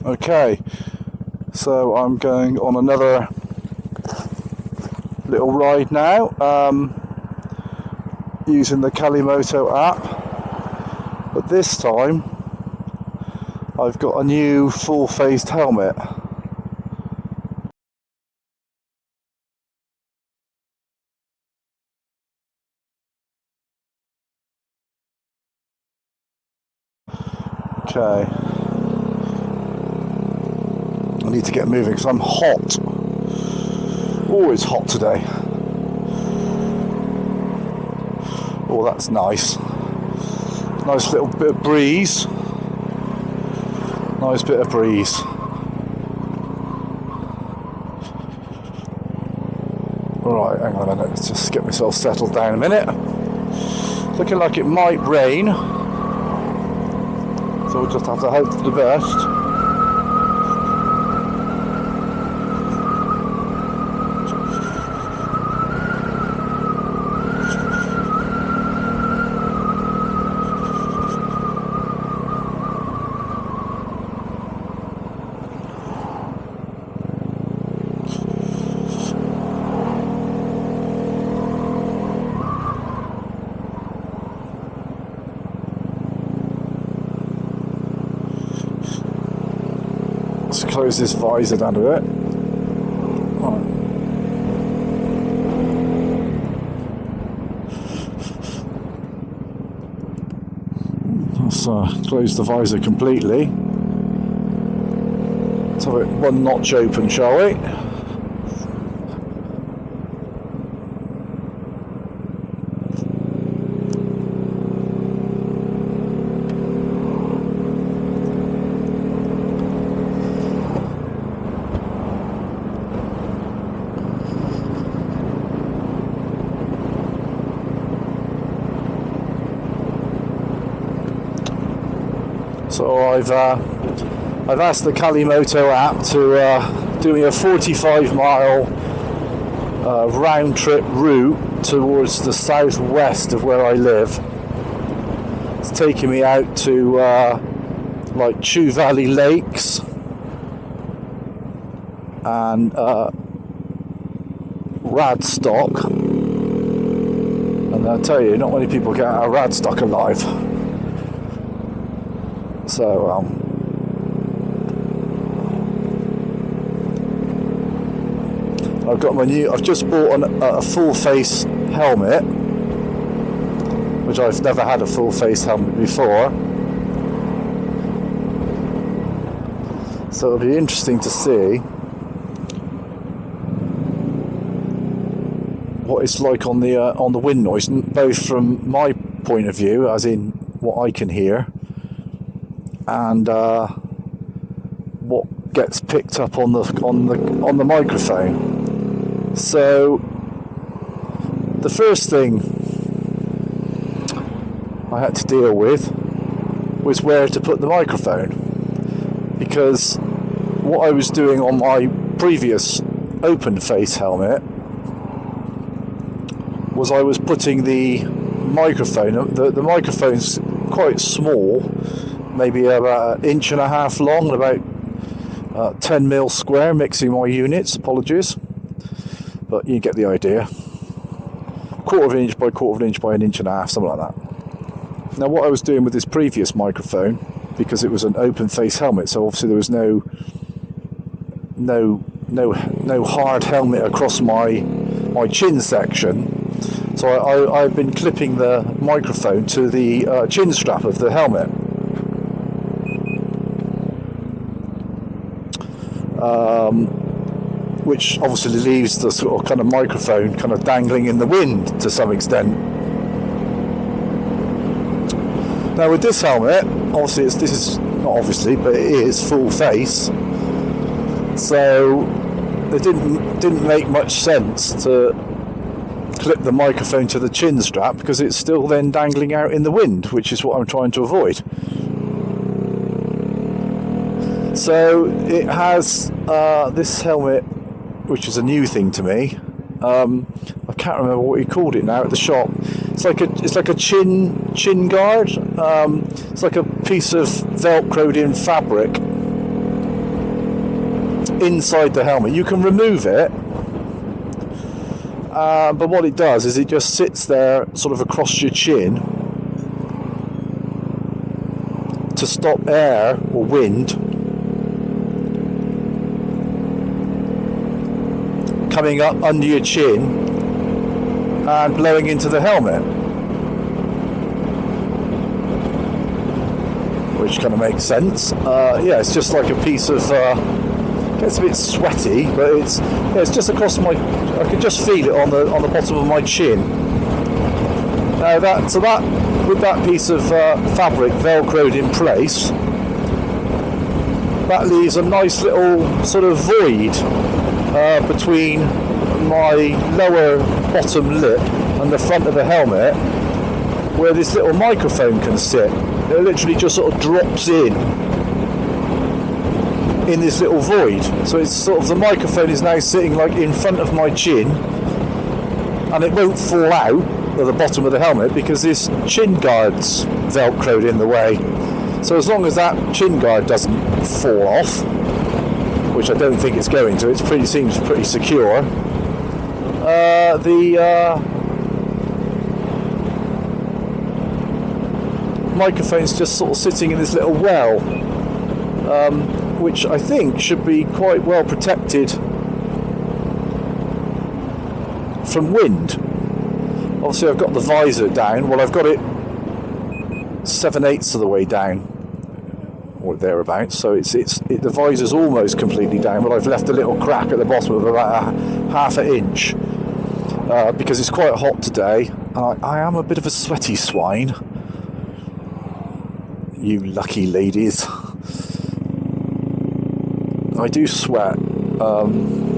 Okay, so I'm going on another little ride now, using the Calimoto app, but this time I've got a new full-faced helmet. Okay, I need to get moving because I'm hot. Oh, it's hot today. Oh, that's nice. Nice little bit of breeze. Nice bit of breeze. Alright, hang on a minute. Let's just get myself settled down a minute. Looking like it might rain. So we'll just have to hope for the best. Let's close this visor down a bit. Right. Let's close the visor completely. Let's have it one notch open, shall we? So I've asked the Calimoto app to do me a 45-mile round trip route towards the southwest of where I live. It's taking me out to like Chew Valley Lakes and Radstock. And I'll tell you, not many people get out of Radstock alive. So I've got I've just bought a full face helmet, which I've never had a full face helmet before. So it'll be interesting to see what it's like on the wind noise, both from my point of view, as in what I can hear, and what gets picked up on the microphone. So the first thing I had to deal with was where to put the microphone, because what I was doing on my previous open face helmet was I was putting the microphone, the microphone's quite small, maybe about an inch and a half long, about 10 mil square, mixing my units, apologies, but you get the idea. Quarter of an inch by quarter of an inch by an inch and a half, something like that. Now what I was doing with this previous microphone, because it was an open face helmet, so obviously there was no hard helmet across my chin section, so I've been clipping the microphone to the chin strap of the helmet. Which obviously leaves the sort of kind of microphone kind of dangling in the wind to some extent. Now with this helmet, obviously this is not obviously, but it is full face, so it didn't make much sense to clip the microphone to the chin strap, because it's still then dangling out in the wind, which is what I'm trying to avoid. So it has this helmet, which is a new thing to me. I can't remember what he called it now at the shop. It's like a chin guard. It's like a piece of velcroed in fabric, inside the helmet. You can remove it, but what it does is it just sits there sort of across your chin to stop air or wind coming up under your chin and blowing into the helmet, which kind of makes sense. Yeah, it's just like a piece of gets a bit sweaty, but it's just across my, I can just feel it on the bottom of my chin. Now that with that piece of fabric velcroed in place, that leaves a nice little sort of void between my lower bottom lip and the front of the helmet, where this little microphone can sit. It literally just sort of drops in this little void. So it's sort of, the microphone is now sitting like in front of my chin, and it won't fall out at the bottom of the helmet because this chin guard's velcroed in the way. So as long as that chin guard doesn't fall off, which I don't think it's going to, seems pretty secure. The microphone's just sort of sitting in this little well, which I think should be quite well protected from wind. Obviously I've got the visor down. Well, I've got it 7/8 of the way down, or thereabouts, so the visor's almost completely down, but I've left a little crack at the bottom of about half an inch, because it's quite hot today, and I am a bit of a sweaty swine. You lucky ladies. I do sweat,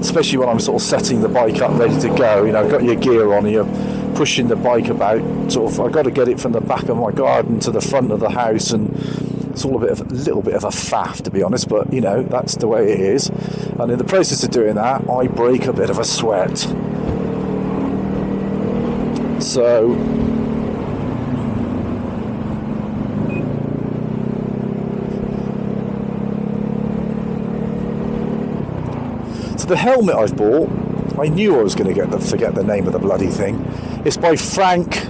especially when I'm sort of setting the bike up ready to go. You know, I've got your gear on, you're pushing the bike about, sort of, I've got to get it from the back of my garden to the front of the house, and it's all a little bit of a faff, to be honest, but you know, that's the way it is. And in the process of doing that, I break a bit of a sweat. So the helmet I've bought, I knew I was going to forget the name of the bloody thing. It's by Frank.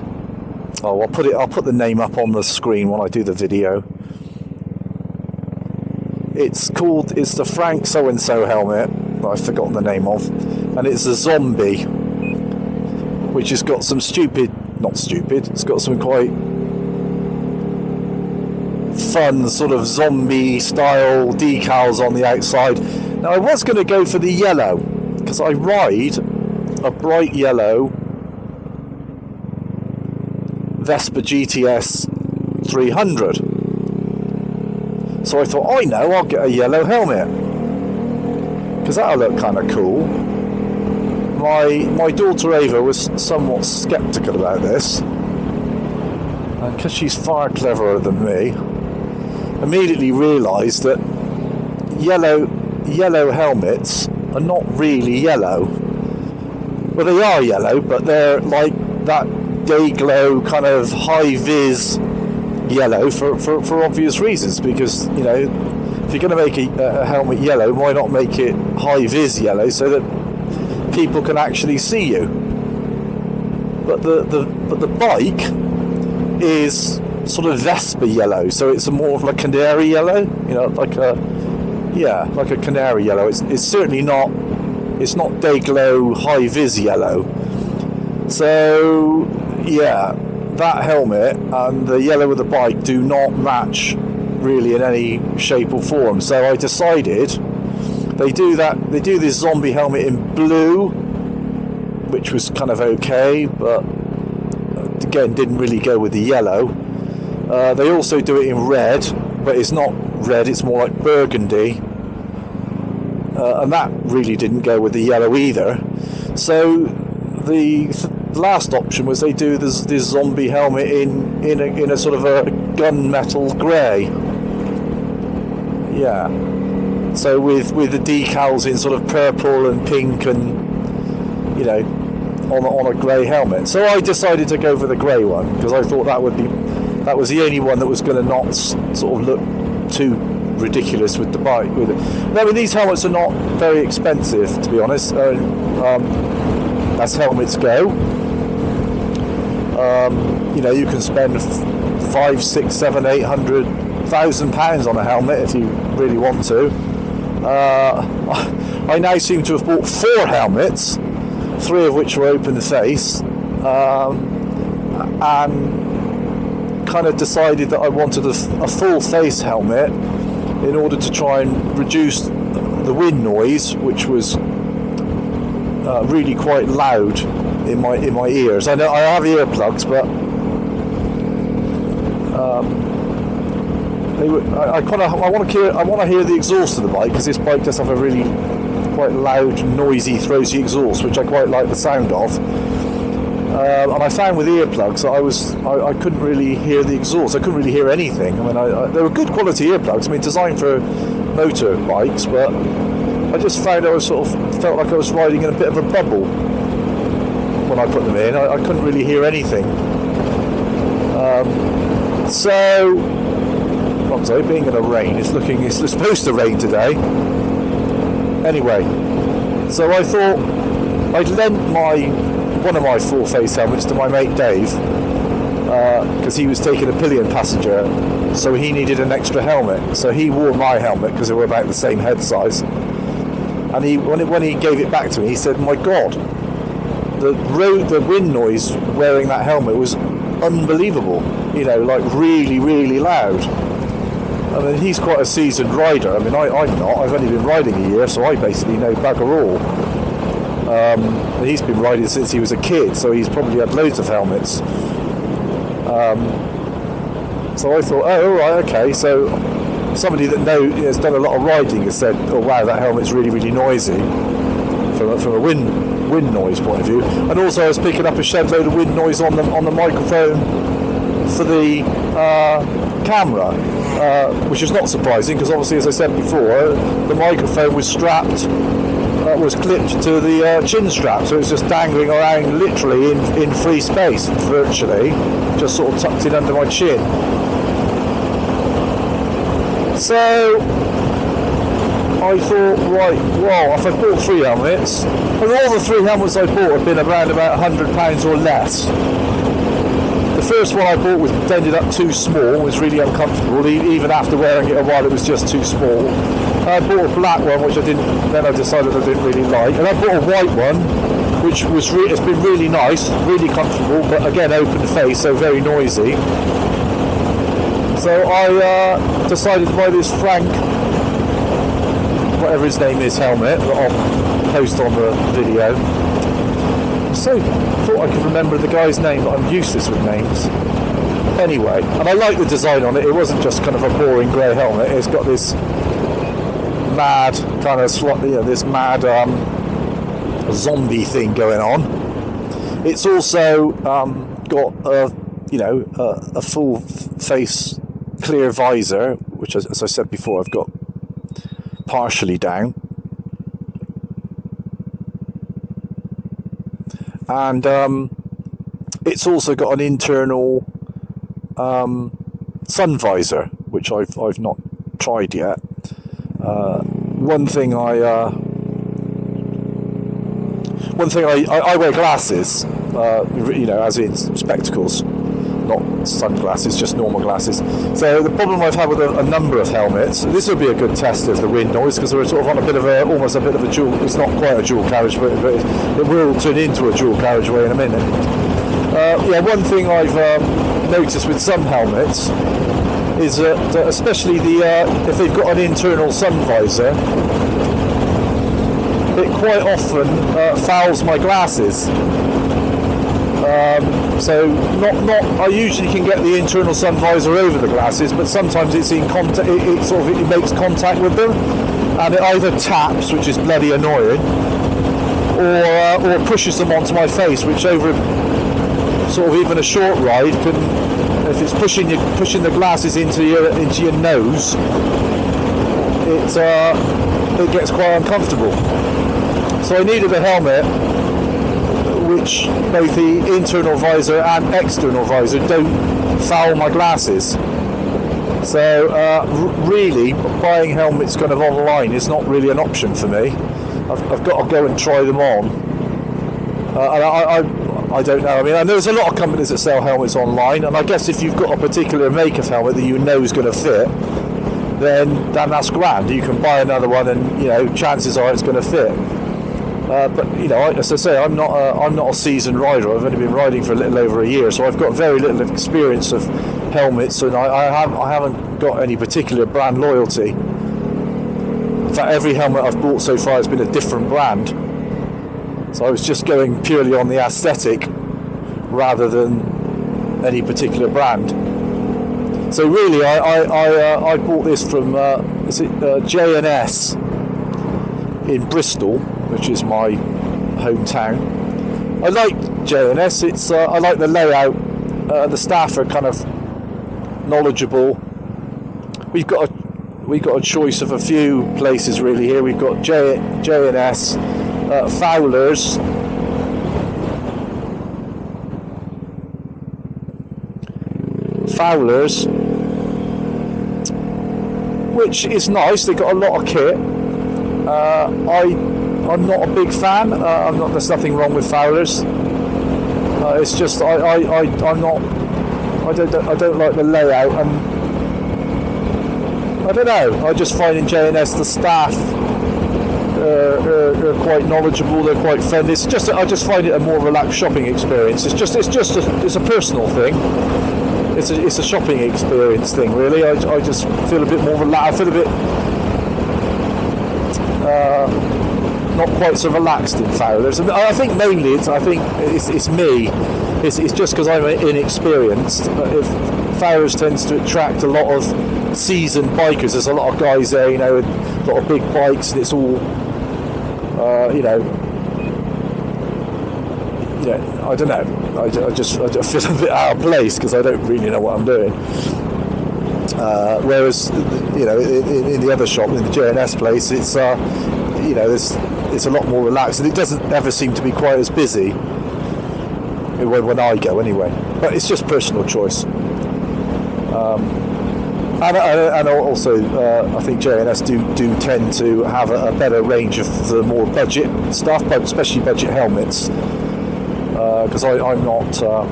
Oh, I'll put the name up on the screen when I do the video. It's the Frank so-and-so helmet that I've forgotten the name of, and it's a zombie, which has got some it's got some quite fun sort of zombie style decals on the outside. Now I was going to go for the yellow, because I ride a bright yellow Vespa GTS 300. So I thought, I'll get a yellow helmet, because that'll look kind of cool. My daughter Ava was somewhat sceptical about this, and because she's far cleverer than me, immediately realised that yellow helmets are not really yellow. Well, they are yellow, but they're like that day glow kind of high vis yellow for obvious reasons, because you know, if you're going to make a helmet yellow, why not make it high vis yellow so that people can actually see you? But the bike is sort of Vespa yellow, so it's more of a canary yellow, you know, like a canary yellow. It's certainly not, it's not day glow high vis yellow. So yeah, that helmet and the yellow of the bike do not match really in any shape or form. So I decided they do this zombie helmet in blue, which was kind of okay, but again didn't really go with the yellow. They also do it in red, but it's not red, it's more like burgundy, and that really didn't go with the yellow either. So the last option was they do this zombie helmet in a sort of a gunmetal grey. Yeah. So with the decals in sort of purple and pink and, you know, on a grey helmet. So I decided to go for the grey one, because I thought that was the only one that was going to not sort of look too ridiculous with the bike. With it. I mean, these helmets are not very expensive, to be honest. As helmets go, you can spend £5, 6, 7, 800,000 pounds on a helmet if you really want to. I now seem to have bought 4 helmets, 3 of which were open face, and kind of decided that I wanted a full face helmet in order to try and reduce the wind noise, which was really quite loud in my ears. I know I have earplugs, but I want to hear the exhaust of the bike, because this bike does have a really quite loud, noisy, throaty exhaust, which I quite like the sound of. And I found with earplugs that I couldn't really hear the exhaust. I couldn't really hear anything. I mean, they were good quality earplugs. I mean, designed for motorbikes, but I just found I felt like I was riding in a bit of a bubble when I put them in. I couldn't really hear anything. I'm sorry, being in a rain, it's supposed to rain today. Anyway, so I thought I'd lent one of my full face helmets to my mate Dave, because he was taking a pillion passenger, so he needed an extra helmet. So he wore my helmet because they were about the same head size. And when he gave it back to me, he said, "My God, the wind noise wearing that helmet was unbelievable. Like really, really loud." I mean, he's quite a seasoned rider. I mean, I'm not. I've only been riding a year, so I basically know bugger all. And he's been riding since he was a kid, so he's probably had loads of helmets. So I thought, oh, all right, okay. So somebody that has done a lot of riding has said, "Oh wow, that helmet's really, really noisy," from a wind noise point of view. And also, I was picking up a shed load of wind noise on the microphone for the camera, which is not surprising, because obviously, as I said before, the microphone was clipped to the chin strap, so it's just dangling around literally in free space, virtually, just sort of tucked in under my chin. So I thought, right, well, if I bought 3 helmets, and all the 3 helmets I bought have been around about £100 or less. The first one I bought ended up too small, was really uncomfortable. Even after wearing it a while, it was just too small. I bought a black one, which I decided I didn't really like. And I bought a white one, which it's been really nice, really comfortable, but again, open face, so very noisy. So I decided to buy this Frank, whatever his name is, helmet that I'll post on the video. So I thought I could remember the guy's name, but I'm useless with names. Anyway, and I like the design on it. It wasn't just kind of a boring grey helmet. It's got this mad kind of this mad zombie thing going on. It's also got a full face clear visor, which, as I said before, I've got partially down. And it's also got an internal sun visor, which I've not tried yet. One thing I wear glasses, as in spectacles, not sunglasses, just normal glasses. So the problem I've had with a number of helmets, this would be a good test of the wind noise, because we're sort of on almost a bit of a dual. It's not quite a dual carriage, but it will turn into a dual carriageway in a minute. One thing I've noticed with some helmets is that especially if they've got an internal sun visor, it quite often fouls my glasses. So I usually can get the internal sun visor over the glasses, but sometimes it's in contact. It makes contact with them, and it either taps, which is bloody annoying, or pushes them onto my face, which over sort of even a short ride can, if it's pushing the glasses into your nose, it gets quite uncomfortable. So I needed a helmet which both the internal visor and external visor don't foul my glasses. So really, buying helmets kind of online is not really an option for me. I've got to go and try them on, and I don't know. I mean, and there's a lot of companies that sell helmets online, and I guess if you've got a particular make of helmet that you know is going to fit, then that's grand. You can buy another one, and chances are it's going to fit. But as I say, I'm not a seasoned rider. I've only been riding for a little over a year, so I've got very little experience of helmets, and I haven't got any particular brand loyalty. In fact, every helmet I've bought so far has been a different brand. So I was just going purely on the aesthetic rather than any particular brand. So really, I bought this from J&S in Bristol, which is my hometown. I like J&S. I like the layout. The staff are kind of knowledgeable. We've got a choice of a few places really here. We've got J&S, Fowler's, which is nice. They've got a lot of kit. I'm not a big fan. There's nothing wrong with Fowler's. It's just I'm not. I don't like the layout, and I don't know. I just find in J&S the staff are quite knowledgeable. They're quite friendly. I just find it a more relaxed shopping experience. It's a personal thing. It's a shopping experience thing, really. I just feel a bit more relaxed. I feel a bit not quite so relaxed in Fowler's. I think mainly it's me. It's just because I'm inexperienced. If Fowler's tends to attract a lot of seasoned bikers. There's a lot of guys there, with a lot of big bikes, and it's all, I don't know. I just feel a bit out of place because I don't really know what I'm doing. Whereas, in the other shop, in the J&S place, it's it's a lot more relaxed, and it doesn't ever seem to be quite as busy when I go anyway. But it's just personal choice. And also, I think J&S do tend to have a better range of the more budget stuff, but especially budget helmets. Because I'm not, I'm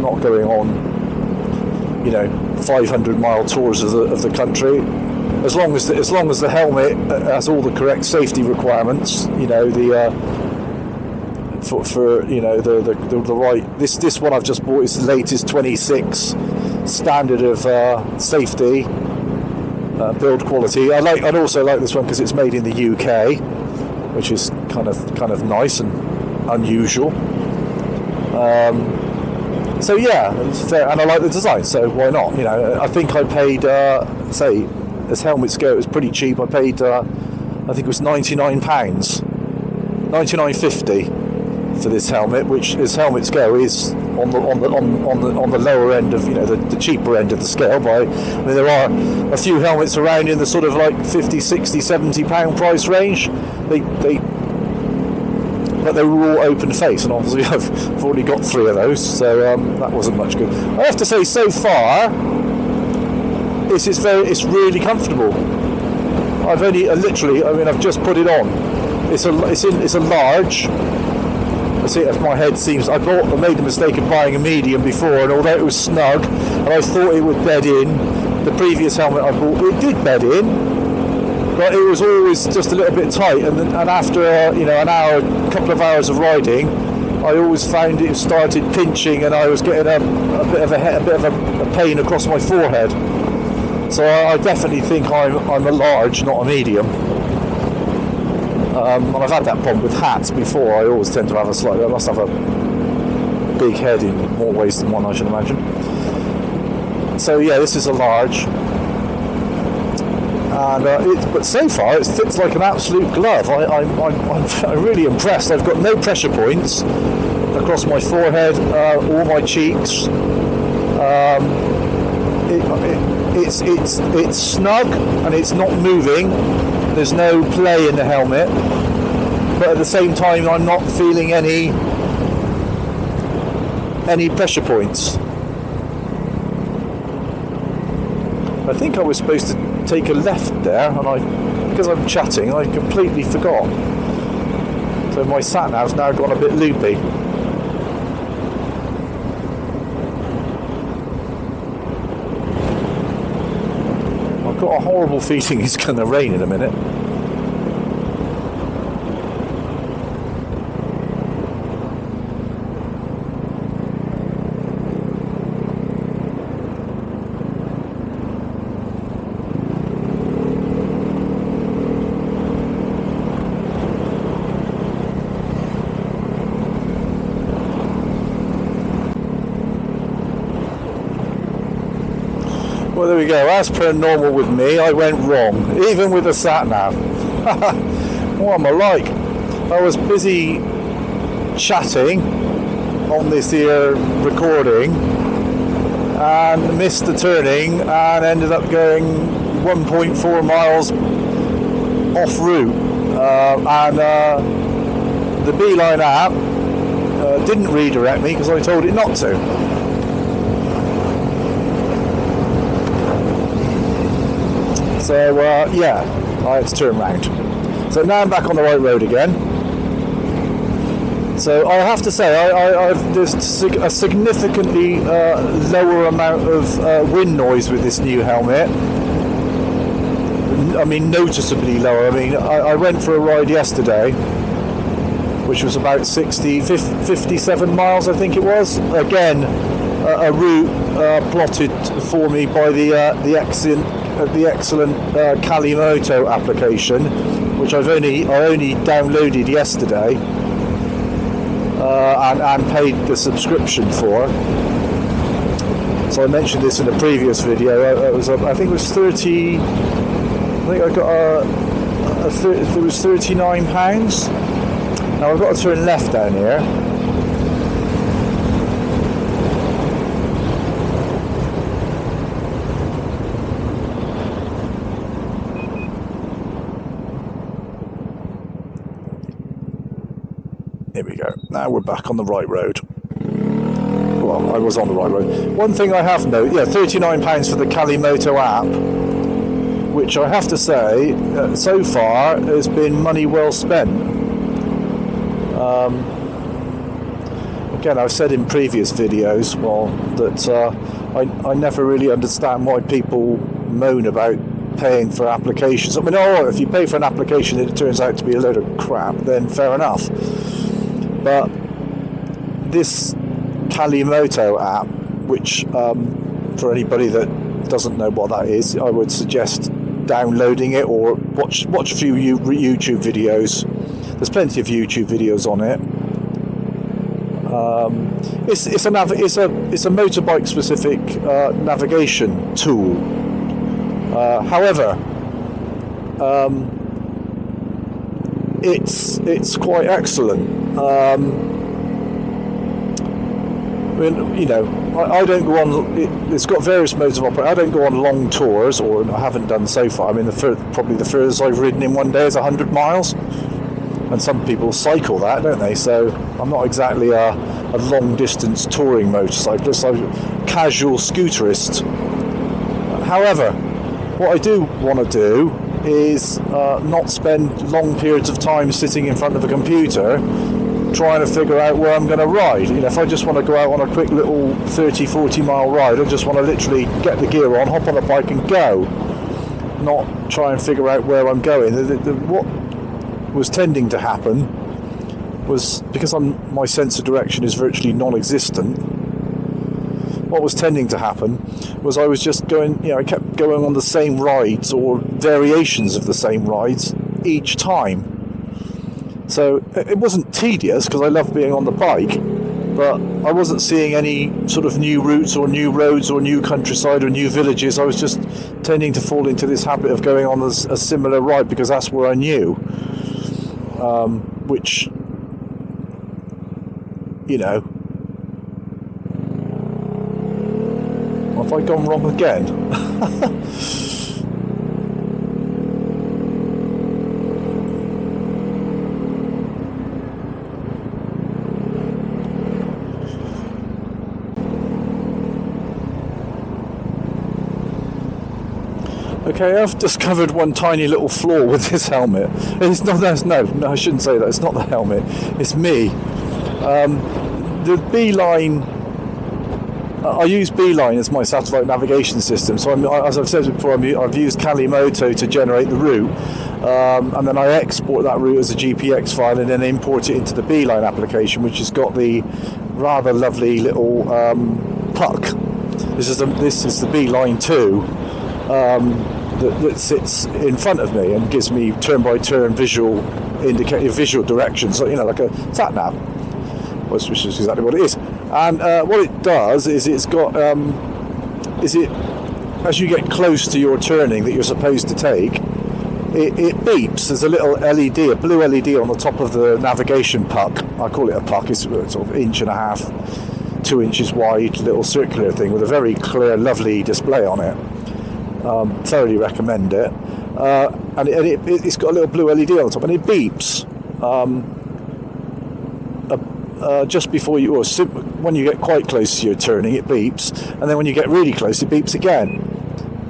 not going on, 500-mile tours of the country. As long as the helmet has all the correct safety requirements, the right. This one I've just bought is the latest 26 standard of safety, build quality. I'd also like this one because it's made in the UK, which is kind of nice and unusual. So yeah, it's fair, and I like the design. So why not? I think I paid, as helmets go, it was pretty cheap. I paid, I think it was £99, £99.50 for this helmet, which, as helmets go, is on the lower end of the cheaper end of the scale. There are a few helmets around in the sort of like 50, 60, 70 pound price range. But they were all open face, and obviously I've already got 3 of those, so that wasn't much good. I have to say, so far, it's really comfortable. I've only I've just put it on. It's a large. I see if my head seems. I made the mistake of buying a medium before, and although it was snug, and I thought it would bed in, the previous helmet I bought, it did bed in. But it was always just a little bit tight, and after an hour, couple of hours of riding, I always found it started pinching, and I was getting a bit of a pain across my forehead. So I definitely think I'm a large, not a medium. And I've had that problem with hats before. I always tend to have I must have a big head in more ways than one, I should imagine. So yeah, this is a large. And but so far it fits like an absolute glove. I'm really impressed. I've got no pressure points across my forehead or my cheeks. It's snug and it's not moving. There's no play in the helmet, but at the same time I'm not feeling any pressure points. I think I was supposed to take a left there, and because I'm chatting, I completely forgot. So my sat-nav's now gone a bit loopy. I've got a horrible feeling it's going to rain in a minute. Well, there we go. As per normal with me, I went wrong, even with the sat-nav. What am I like? I was busy chatting on this here recording and missed the turning and ended up going 1.4 miles off route. The Beeline app didn't redirect me because I told it not to. So yeah, I had to turn round. So now I'm back on the right road again. So I have to say, there's a significantly lower amount of wind noise with this new helmet. I mean, noticeably lower. I mean, I went for a ride yesterday, which was about 57 miles, I think it was. Again, a route plotted for me by the excellent Calimoto application, which I only downloaded yesterday and paid the subscription for. So I mentioned this in a previous video. I think it was 30. I think I got it was £39. Now I've got to turn left down here. Here we go. Now we're back on the right road. Well, I was on the right road. One thing I have noted, yeah, £39 for the Calimoto app, which I have to say, so far has been money well spent. Again, I've said in previous videos, that I never really understand why people moan about paying for applications. I mean, if you pay for an application and it turns out to be a load of crap, then fair enough. But this Calimoto app, which for anybody that doesn't know what that is, I would suggest downloading it or watch a few YouTube videos. There's plenty of YouTube videos on it. It's a motorbike specific navigation tool. However, it's quite excellent. I mean, you know, I don't go on. It's got various modes of operation. I don't go on long tours, or I haven't done so far. I mean, probably the furthest I've ridden in one day is 100 miles, and some people cycle that, don't they? So I'm not exactly a long distance touring motorcyclist. I'm a casual scooterist. However, what I do want to do is not spend long periods of time sitting in front of a computer trying to figure out where I'm going to ride. You know, if I just want to go out on a quick little 30-40 mile ride, I just want to literally get the gear on, hop on a bike and go, not try and figure out where I'm going. What was tending to happen was, because my sense of direction is virtually non-existent, what was tending to happen was I was just going, you know, I kept going on the same rides or variations of the same rides each time. So it wasn't tedious because I loved being on the bike, but I wasn't seeing any sort of new routes or new roads or new countryside or new villages. I was just tending to fall into this habit of going on a similar ride because that's where I knew, which, you know, have I gone wrong again? Okay, I've discovered one tiny little flaw with this helmet. It's not. No, I shouldn't say that. It's not the helmet. It's me. The Beeline. I use Beeline as my satellite navigation system. So, as I've said before, I've used Calimoto to generate the route, and then I export that route as a GPX file and then import it into the Beeline application, which has got the rather lovely little puck. This is the Beeline 2. That sits in front of me and gives me turn-by-turn visual directions, so, like a sat nav, which is exactly what it is. And what it does is it's got as you get close to your turning that you're supposed to take, it beeps. There's a little LED, a blue LED on the top of the navigation puck. I call it a puck. It's sort of 1.5 inches, 2 inches wide, little circular thing with a very clear, lovely display on it. Thoroughly recommend it. And it's got a little blue LED on the top, and it beeps just before you, or when you get quite close to your turning, it beeps, and then when you get really close, it beeps again.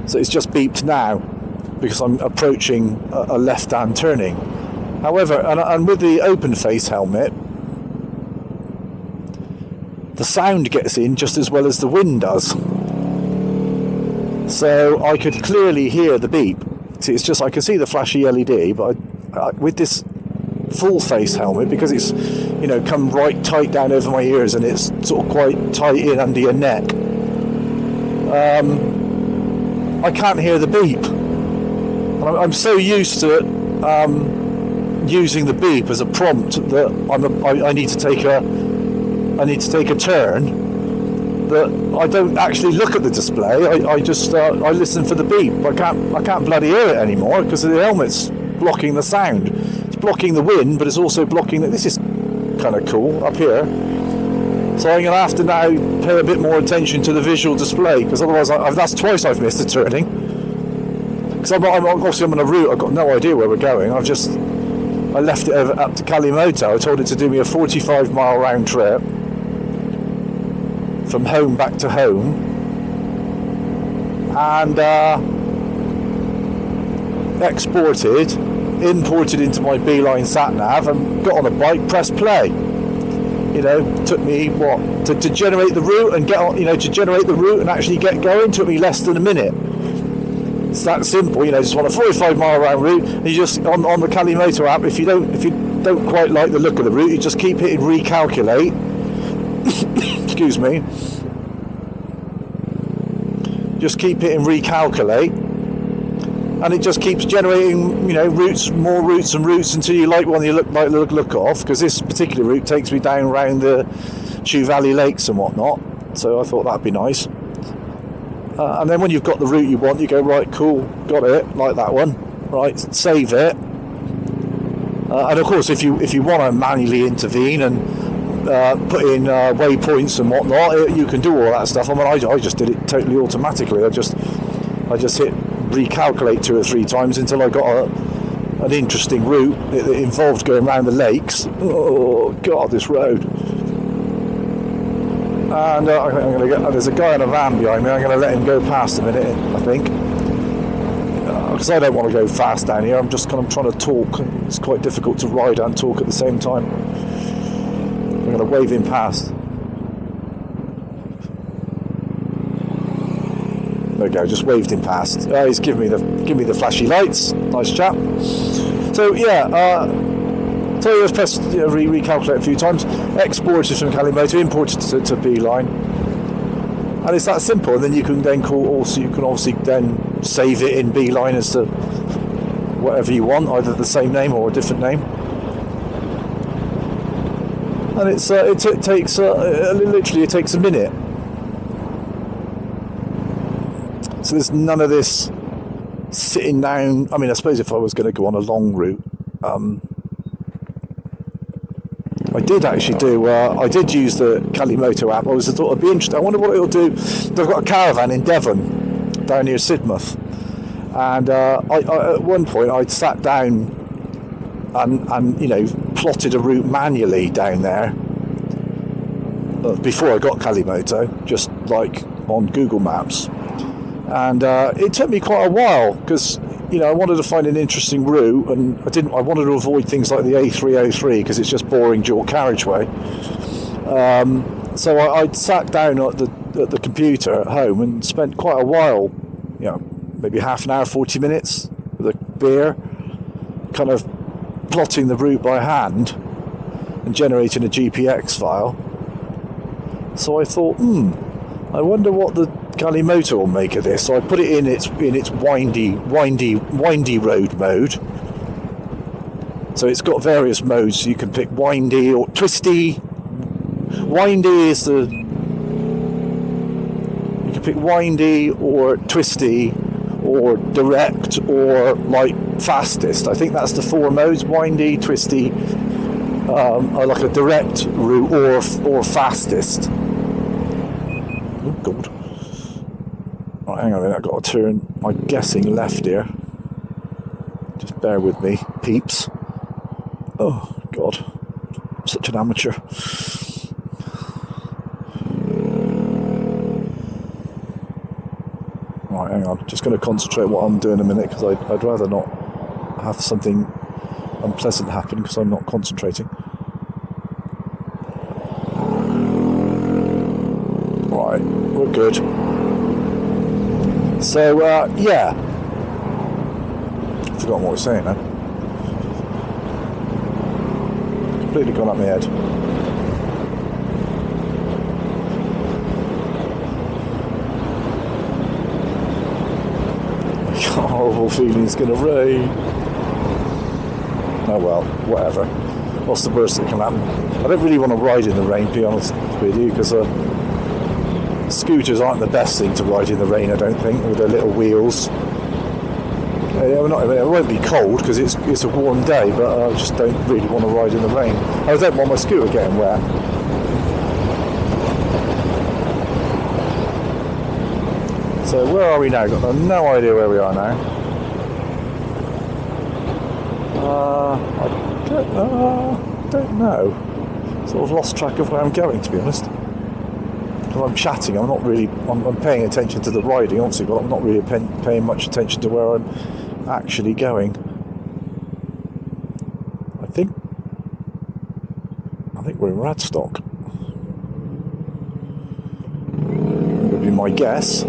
So it's just beeped now because I'm approaching a left-hand turning. However, and with the open face helmet, the sound gets in just as well as the wind does. So I could clearly hear the beep. See, it's just, I can see the flashy LED, but with this full face helmet, because it's, come right tight down over my ears and it's sort of quite tight in under your neck, I can't hear the beep. And I'm so used to using the beep as a prompt that I need to take a turn, that I don't actually look at the display. I just I listen for the beep. I can't bloody hear it anymore because the helmet's blocking the sound. It's blocking the wind, but it's also blocking this is kind of cool up here. So I'm going to have to now pay a bit more attention to the visual display, because otherwise that's twice I've missed a turning. Because I'm obviously on a route. I've got no idea where we're going. I left it up to Calimoto. I told it to do me a 45-mile round trip from home back to home, and imported into my Beeline sat nav, and got on a bike, pressed play. Took me to generate the route and get on. To generate the route and actually get going took me less than a minute. It's that simple. Just want a 45-mile round route, and you just on the Calimoto app. If you don't quite like the look of the route, you just keep hitting recalculate. Excuse me. Just keep hitting recalculate, and it just keeps generating, routes, more routes and routes until you like one you like the look of. Because this particular route takes me down around the Chew Valley Lakes and whatnot. So I thought that'd be nice. And then when you've got the route you want, you go, right, cool, got it, like that one. Right, save it. And of course, if you want to manually intervene and put in waypoints and whatnot, you can do all that stuff. I just did it totally automatically. I just hit recalculate 2 or 3 times until I got an interesting route that involved going around the lakes. Oh God, this road! And there's a guy in a van behind me. I'm going to let him go past a minute, I think, because I don't want to go fast down here. I'm just kind of trying to talk. It's quite difficult to ride and talk at the same time. I'm going to wave him past. There we go. Just waved him past. He's giving me the flashy lights. Nice chap. So yeah. So I've pressed recalculate a few times. Exported from Calimoto, imported to Beeline, and it's that simple. And then you can then obviously then save it in Beeline as to whatever you want, either the same name or a different name. And it takes a minute. So there's none of this sitting down. I mean, I suppose if I was going to go on a long route, I did actually do. I did use the Calimoto app. I thought it'd be interesting. I wonder what it'll do. They've got a caravan in Devon, down near Sidmouth, and I at one point I'd sat down and plotted a route manually down there before I got Calimoto, just like on Google Maps. And it took me quite a while because I wanted to find an interesting route, and I wanted to avoid things like the A303 because it's just boring dual carriageway. So I'd sat down at the computer at home and spent quite a while, maybe half an hour, 40 minutes with a beer, kind of plotting the route by hand and generating a GPX file. So I thought, I wonder what the Calimoto will make of this. So I put it in its windy road mode. So it's got various modes. So you can pick windy or twisty. Windy is you can pick windy or twisty or direct or like fastest. I think that's the 4 modes: windy, twisty, or like a direct route or fastest. Oh God. Right, hang on a minute, I've got to turn, I'm guessing, left here. Just bear with me, peeps. Oh, God. I'm such an amateur. Right, hang on. Just going to concentrate what I'm doing a minute, because I'd rather not have something unpleasant happen, because I'm not concentrating. Right, we're good. So, yeah. I've forgotten what I was saying now. Completely gone up my head. Horrible feeling it's going to rain. Oh well, whatever. What's the worst that can happen? I don't really want to ride in the rain, to be honest with you, because scooters aren't the best thing to ride in the rain, I don't think, with their little wheels. It won't be cold because it's a warm day, but I just don't really want to ride in the rain. I don't want my scooter getting wet. So where are we now? Got no idea where we are now. I don't know. Sort of lost track of where I'm going, to be honest. I'm chatting, I'm paying attention to the riding, obviously, but I'm not really paying much attention to where I'm actually going. I think we're in Radstock. That would be my guess.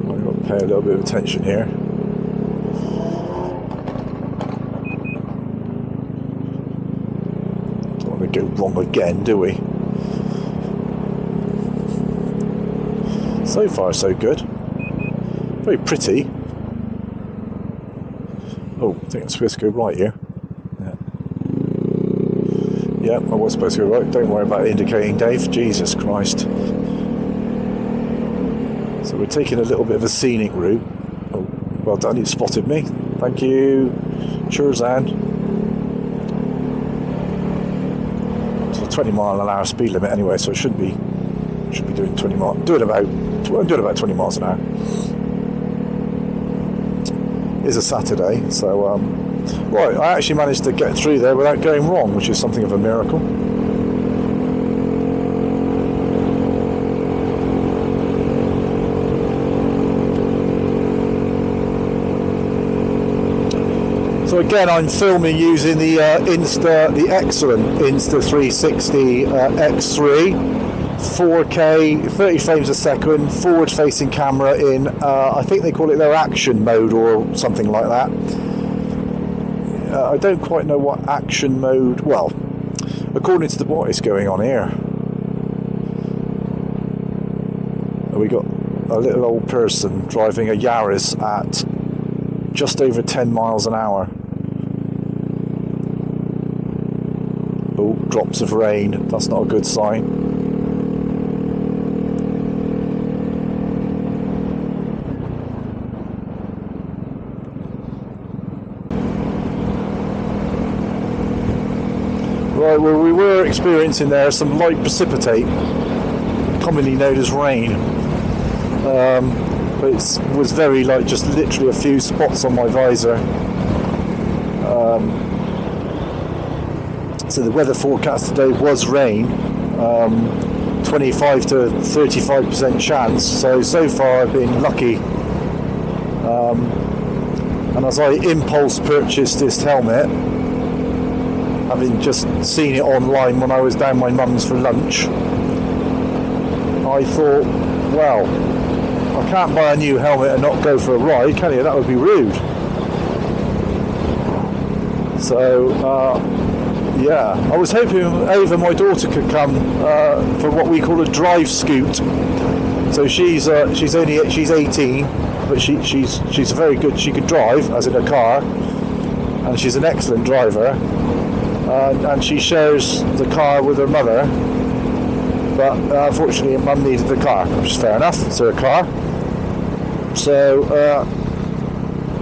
I've got to pay a little bit of attention here. Go wrong again, do we? So far so good. Very pretty. Oh, I think I'm supposed to go right here. Yeah, I was supposed to go right. Don't worry about indicating, Dave. Jesus Christ. So we're taking a little bit of a scenic route. Oh, well done, you spotted me. Thank you. Churzan. 20-mile-an-hour speed limit anyway, so it should be doing 20 miles. I'm doing about 20 miles an hour. It's a Saturday, so right. I actually managed to get through there without going wrong, which is something of a miracle. So again, I'm filming using the excellent Insta360 X3, 4K, 30 frames a second, forward-facing camera in, I think they call it their action mode or something like that. I don't quite know what action mode. Well, according to what is going on here, we got a little old person driving a Yaris at just over 10 miles an hour. Oh, drops of rain. That's not a good sign. Right, well, we were experiencing there some light precipitate, commonly known as rain. But it was very light, just literally a few spots on my visor. So the weather forecast today was rain, 25 to 35% chance. So far I've been lucky. And as I impulse purchased this helmet, having just seen it online when I was down my mum's for lunch, I thought, well, I can't buy a new helmet and not go for a ride, can you? That would be rude. So, yeah, I was hoping Ava, my daughter, could come for what we call a drive scoot. So she's 18, but she's very good. She could drive, as in a car, and she's an excellent driver. And she shares the car with her mother. But unfortunately, Mum needed the car, which is fair enough. It's her car. So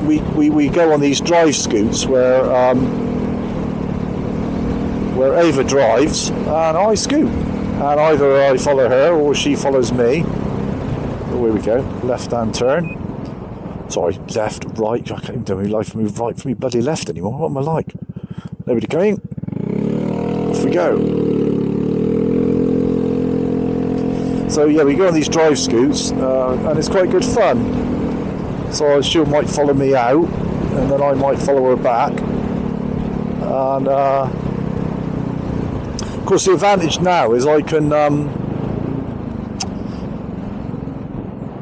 we go on these drive scoots where Ava drives and I scoot, and either I follow her or she follows me. Oh, here we go, left-hand turn. Sorry, left, right. I can't even do my life move right for me bloody left anymore. What am I like? Nobody coming. Off we go. So yeah, we go on these drive scoots, and it's quite good fun. So she might follow me out, and then I might follow her back. And of course, the advantage now is I can.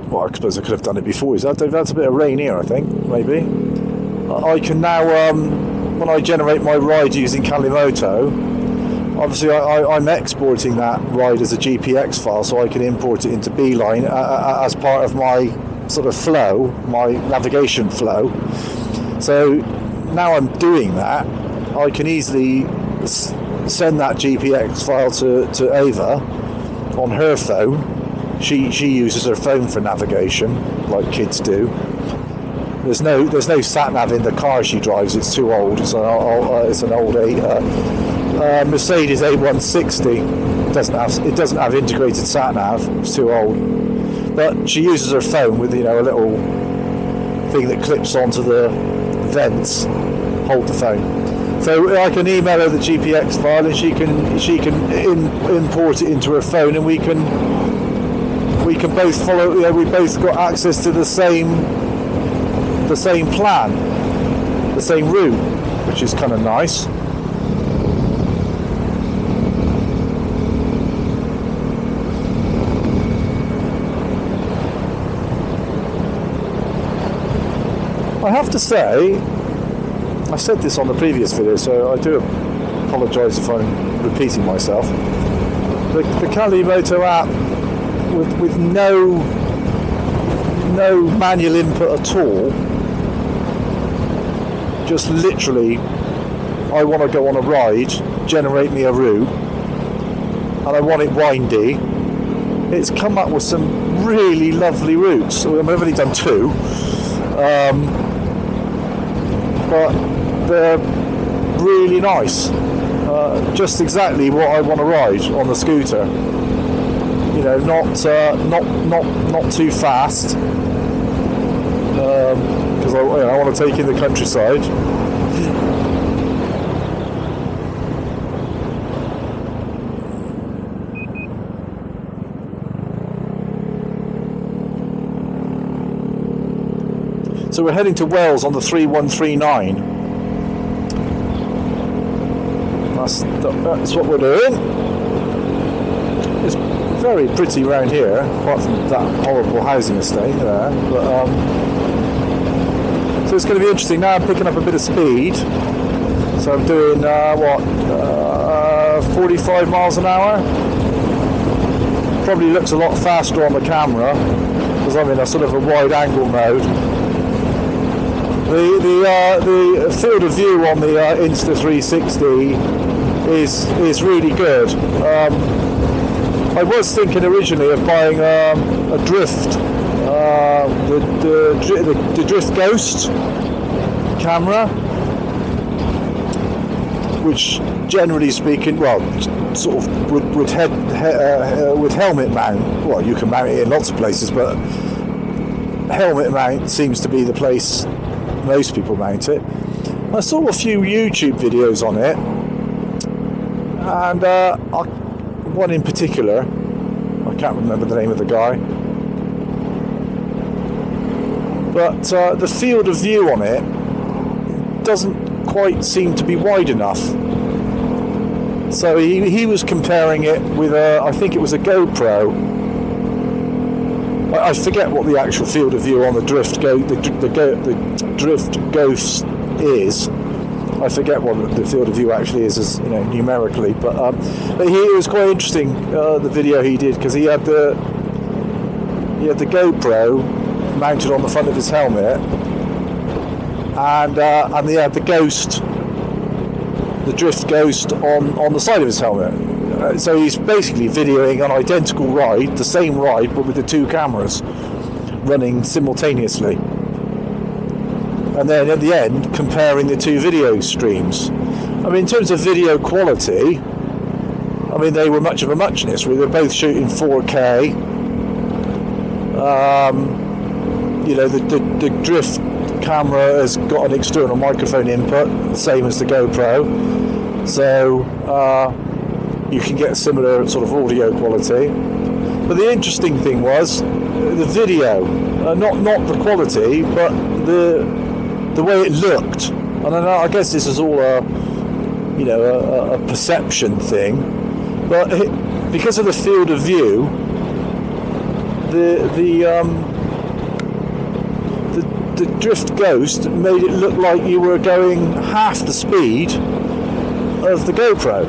Well, I suppose I could have done it before. That's a bit of rain here, I think, maybe. I can now, when I generate my ride using Calimoto, obviously I'm exporting that ride as a GPX file, so I can import it into Beeline as part of my sort of flow, my navigation flow. So now I'm doing that, I can easily send that GPX file to Ava on her phone. She uses her phone for navigation, like kids do. There's no sat nav in the car she drives. It's too old. It's an old Mercedes A160. It doesn't have integrated sat nav. It's too old. But she uses her phone with a little thing that clips onto the vents. Hold the phone. So I can email her the GPX file, and she can import it into her phone, and we can both follow. We both got access to the same plan, the same route, which is kind of nice. I have to say, I said this on the previous video, so I do apologise if I'm repeating myself. The Calimoto app, with no manual input at all, just literally, I want to go on a ride, generate me a route, and I want it windy. It's come up with some really lovely routes. I've only done 2. But they're really nice. Just exactly what I want to ride on the scooter. Not too fast, because I want to take in the countryside. So we're heading to Wales on the 3139. That's what we're doing. It's very pretty around here, apart from that horrible housing estate there. But so it's going to be interesting. Now I'm picking up a bit of speed. So I'm doing 45 miles an hour. Probably looks a lot faster on the camera because I'm in a sort of a wide angle mode. The field of view on the Insta360 is really good. I was thinking originally of buying a Drift, the Drift Ghost camera, which generally speaking, well, sort of with helmet mount. Well, you can mount it in lots of places, but helmet mount seems to be the place most people mount it. I saw a few YouTube videos on it, And one in particular, I can't remember the name of the guy, but the field of view on it doesn't quite seem to be wide enough. So he was comparing it with I think it was a GoPro. I forget what the actual field of view on the Drift Ghost is. I forget what the field of view actually is, as numerically. But it was quite interesting, the video he did, because he had the GoPro mounted on the front of his helmet, and he had the Ghost, the Drift Ghost, on the side of his helmet. So he's basically videoing an identical ride, the same ride, but with the two cameras running simultaneously. And then at the end, comparing the two video streams. I mean, in terms of video quality, I mean, they were much of a muchness. We were both shooting 4K. The Drift camera has got an external microphone input, same as the GoPro. So you can get a similar sort of audio quality. But the interesting thing was the video, not the quality, but the way it looked. And I guess this is all a perception thing, but because of the field of view, the Drift Ghost made it look like you were going half the speed of the GoPro.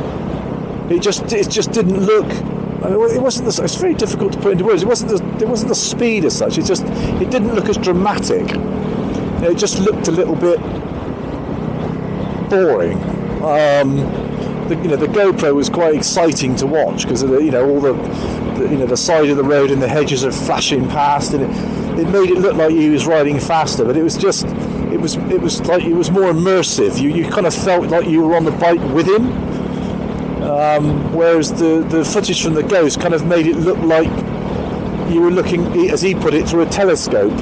It just didn't look. I mean, it wasn't. It's very difficult to put into words. It wasn't the speed as such. It didn't look as dramatic. It just looked a little bit boring. The GoPro was quite exciting to watch because of the side of the road and the hedges are flashing past, and it made it look like he was riding faster. But it was more immersive. You kind of felt like you were on the bike with him. Whereas the footage from the Ghost kind of made it look like you were looking, as he put it, through a telescope.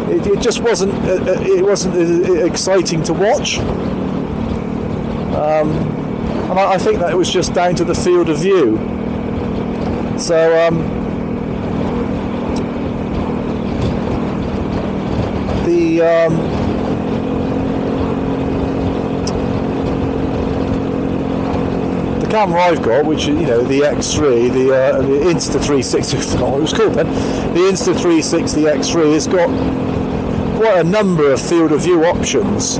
It just wasn't. It wasn't exciting to watch. And I think that it was just down to the field of view. So the camera I've got, which is the X3, the Insta360, I forgot what it was called then. The Insta360 X3 has got quite a number of field of view options.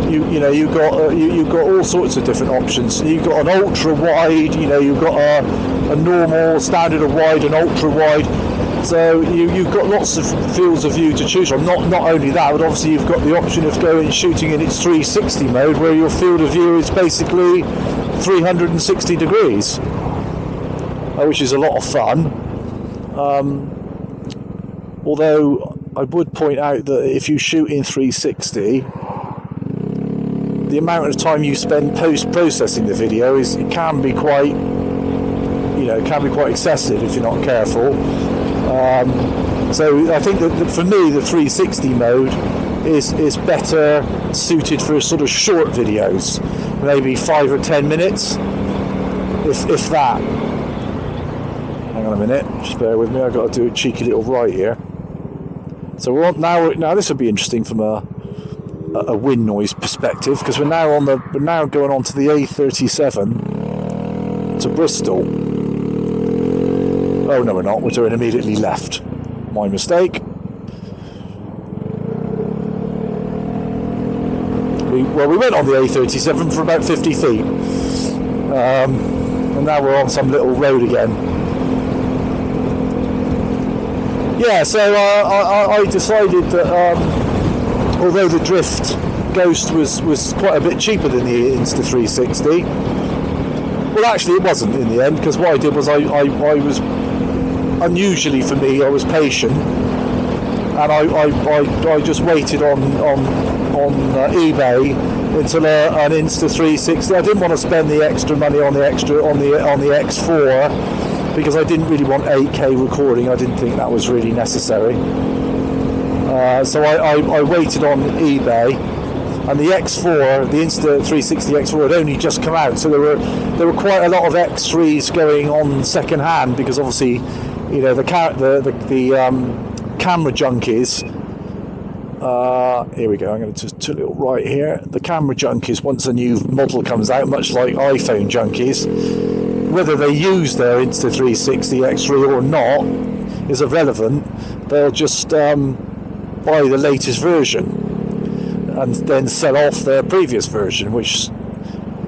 You've got all sorts of different options. You've got an ultra wide, you've got a normal, standard, a wide, and ultra wide. So you've got lots of fields of view to choose from. Not only that, but obviously you've got the option of going shooting in its 360 mode, where your field of view is basically 360 degrees, which is a lot of fun. Although I would point out that if you shoot in 360, the amount of time you spend post-processing the video can be quite excessive if you're not careful. So I think that for me the 360 mode is better suited for sort of short videos, maybe 5 or 10 minutes, if that. Hang on a minute, just bear with me. I've got to do a cheeky little right here. So we're on now. This will be interesting from a wind noise perspective, because we're now going on to the A37 to Bristol. Oh no, we're not. We're doing immediately left. My mistake. We went on the A37 for about 50 feet, and now we're on some little road again. Yeah, so I decided that although the Drift Ghost was quite a bit cheaper than the Insta360, well, actually it wasn't in the end, because what I did was I was, unusually for me, I was patient, and I just waited on eBay until an Insta360. I didn't want to spend the extra money on the X4, because I didn't really want 8K recording. I didn't think that was really necessary. So I waited on eBay, and the X4, the Insta360 X4 had only just come out, so there were quite a lot of X3s going on second hand, because obviously, you know, the camera junkies. Here we go. I'm going to just do a little right here. The camera junkies, once a new model comes out, much like iPhone junkies, whether they use their Insta360 X3 or not is irrelevant. They'll just buy the latest version and then sell off their previous version, which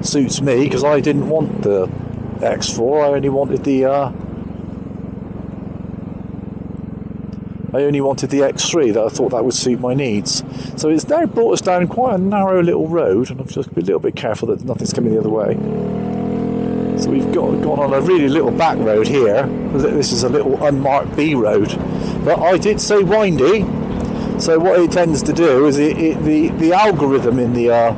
suits me because I didn't want the X4. I only wanted the X3. That I thought that would suit my needs. So it's now brought us down quite a narrow little road, and I've just got to be a little bit careful that nothing's coming the other way. So we've gone on a really little back road here. This is a little unmarked B road, but I did say windy. So what it tends to do is the algorithm in the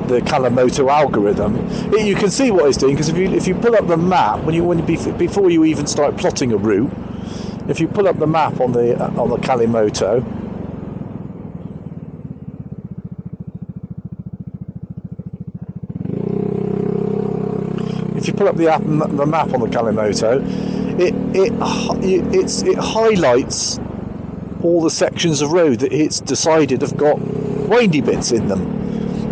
Calimoto algorithm, you can see what it's doing, because if you pull up the map before you even start plotting a route, if you pull up the map on the Calimoto, the map on the Calimoto, it highlights all the sections of road that it's decided have got windy bits in them.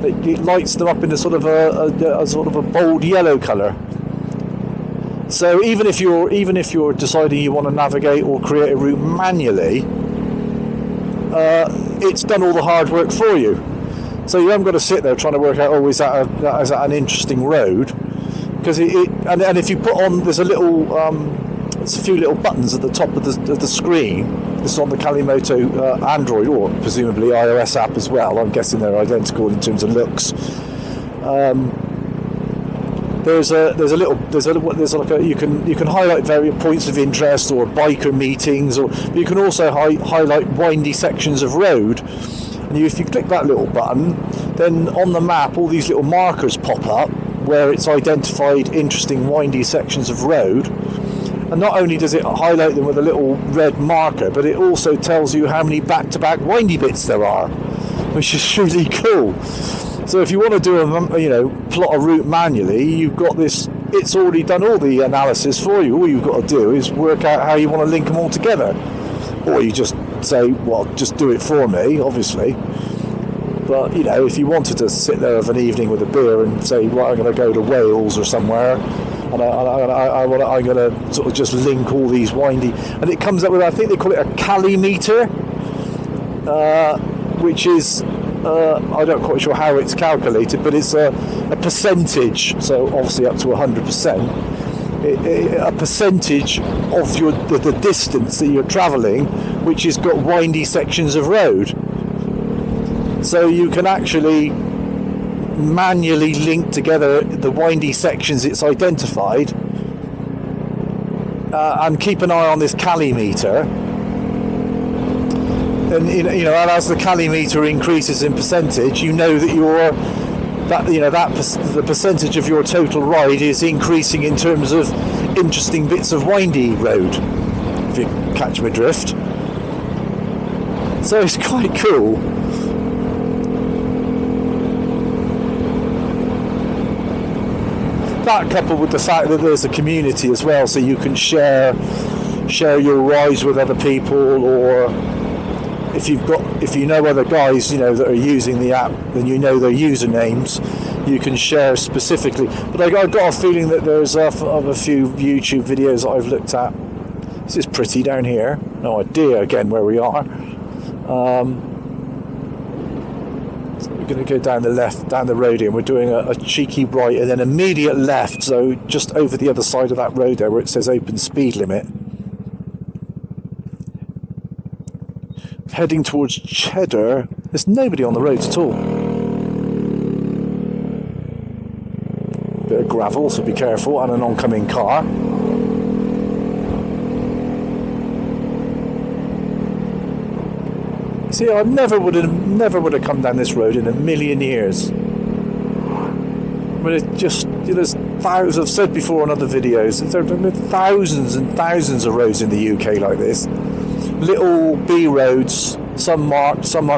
It lights them up in a sort of a bold yellow colour. So even if you're deciding you want to navigate or create a route manually, it's done all the hard work for you. So you haven't got to sit there trying to work out, is that an interesting road? Because and if you put on, there's a few little buttons at the top of the screen. This is on the Calimoto Android, or presumably iOS app as well. I'm guessing they're identical in terms of looks. You can highlight various points of interest or biker meetings, but you can also highlight windy sections of road. And if you click that little button, then on the map all these little markers pop up where it's identified interesting windy sections of road. And not only does it highlight them with a little red marker, but it also tells you how many back-to-back windy bits there are, which is really cool. So if you want to do plot a route manually, you've got this. It's already done all the analysis for you. All you've got to do is work out how you want to link them all together, or you just say, "Well, just do it for me," obviously. But if you wanted to sit there of an evening with a beer and say, "Well, I'm going to go to Wales or somewhere," and I'm going to sort of just link all these windy, and it comes up with, I think they call it a Calimoto, which is, I'm not quite sure how it's calculated, but it's a percentage, so obviously up to 100%, a percentage of the distance that you're travelling, which has got windy sections of road. So you can actually manually link together the windy sections it's identified, and keep an eye on this Calimoto. And and as the Calimoto increases in percentage, you know that the percentage of your total ride is increasing in terms of interesting bits of windy road, if you catch my drift. So it's quite cool. That coupled with the fact that there's a community as well, so you can share your rides with other people, or if you know other guys that are using the app, then their usernames, you can share specifically. But I got a feeling that there's a few YouTube videos that I've looked at. This is pretty down here. No idea again where we are. So we're going to go down the road here, and we're doing a cheeky right and then immediate left, so just over the other side of that road there where it says open speed limit. Heading towards Cheddar. There's nobody on the road at all. Bit of gravel, so be careful, and an oncoming car. See, I never would have come down this road in a million years. But it just, there's thousands, I've said before on other videos, there are thousands and thousands of roads in the UK like this. Little B roads, some marked, some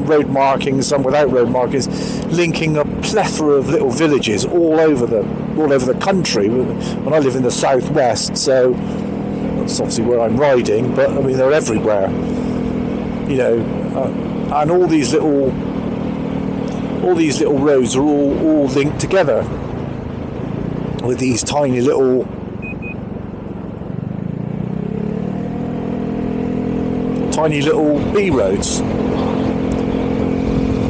road markings, some without road markings, linking a plethora of little villages all over the country. When I live in the southwest, so that's obviously where I'm riding, but I mean they're everywhere. And all these little roads are all linked together with these tiny little B roads.